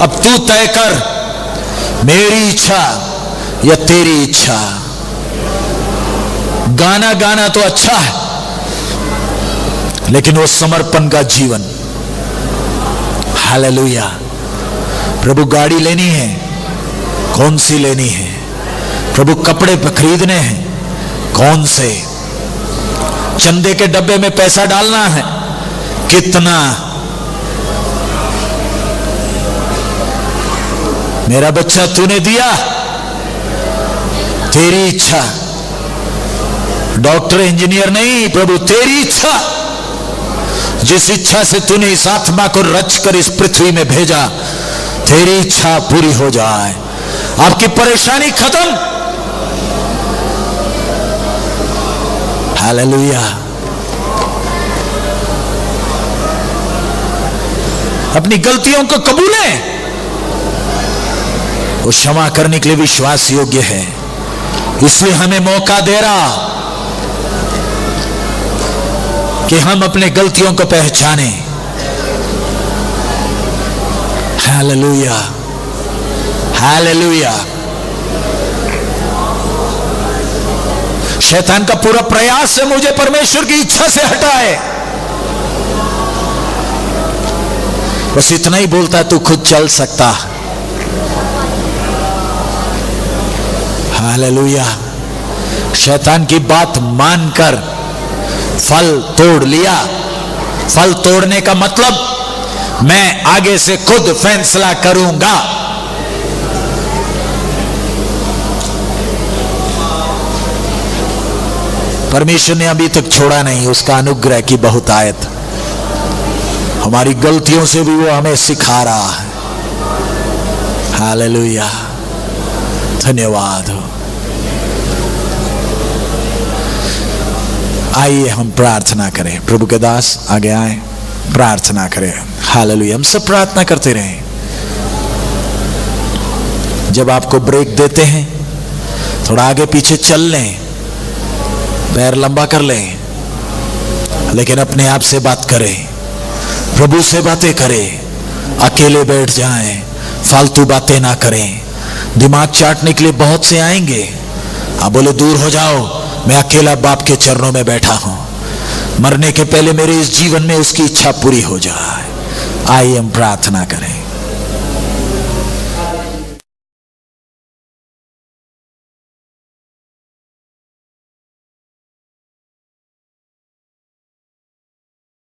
अब तू तय कर, मेरी इच्छा या तेरी इच्छा। गाना गाना तो अच्छा है, लेकिन वो समर्पण का जीवन। हालेलुया। प्रभु गाड़ी लेनी है, कौन सी लेनी है? प्रभु कपड़े खरीदने हैं, कौन से? चंदे के डब्बे में पैसा डालना है, कितना? मेरा बच्चा तूने दिया, तेरी इच्छा। डॉक्टर इंजीनियर नहीं, प्रभु तेरी इच्छा। जिस इच्छा से तूने इस आत्मा को रचकर इस पृथ्वी में भेजा, तेरी इच्छा पूरी हो जाए। आपकी परेशानी खत्म। हालेलुया। अपनी गलतियों को कबूलें। वो क्षमा करने के लिए विश्वास योग्य है, इसलिए हमें मौका दे रहा कि हम अपने गलतियों को पहचाने। Hallelujah, hallelujah. शैतान का पूरा प्रयास है मुझे परमेश्वर की इच्छा से हटाए। बस इतना ही बोलता है, तू खुद चल सकता। हालेलुया। शैतान की बात मानकर फल तोड़ लिया। फल तोड़ने का मतलब मैं आगे से खुद फैसला करूंगा। परमेश्वर ने अभी तक छोड़ा नहीं, उसका अनुग्रह की बहुतायत। हमारी गलतियों से भी वो हमें सिखा रहा है। हालेलुया, धन्यवाद हो। आइए हम प्रार्थना करें। प्रभु के दास आगे आए, प्रार्थना करें। हालेलुया। हम सब प्रार्थना करते रहें। जब आपको ब्रेक देते हैं, थोड़ा आगे पीछे चल लें, पैर लंबा कर लें, लेकिन अपने आप से बात करें, प्रभु से बातें करें। अकेले बैठ जाएं, फालतू बातें ना करें। दिमाग चाटने के लिए बहुत से आएंगे, आप बोले दूर हो जाओ, मैं अकेला बाप के चरणों में बैठा हूं। मरने के पहले मेरे इस जीवन में उसकी इच्छा पूरी हो जाए। आइए हम प्रार्थना करें।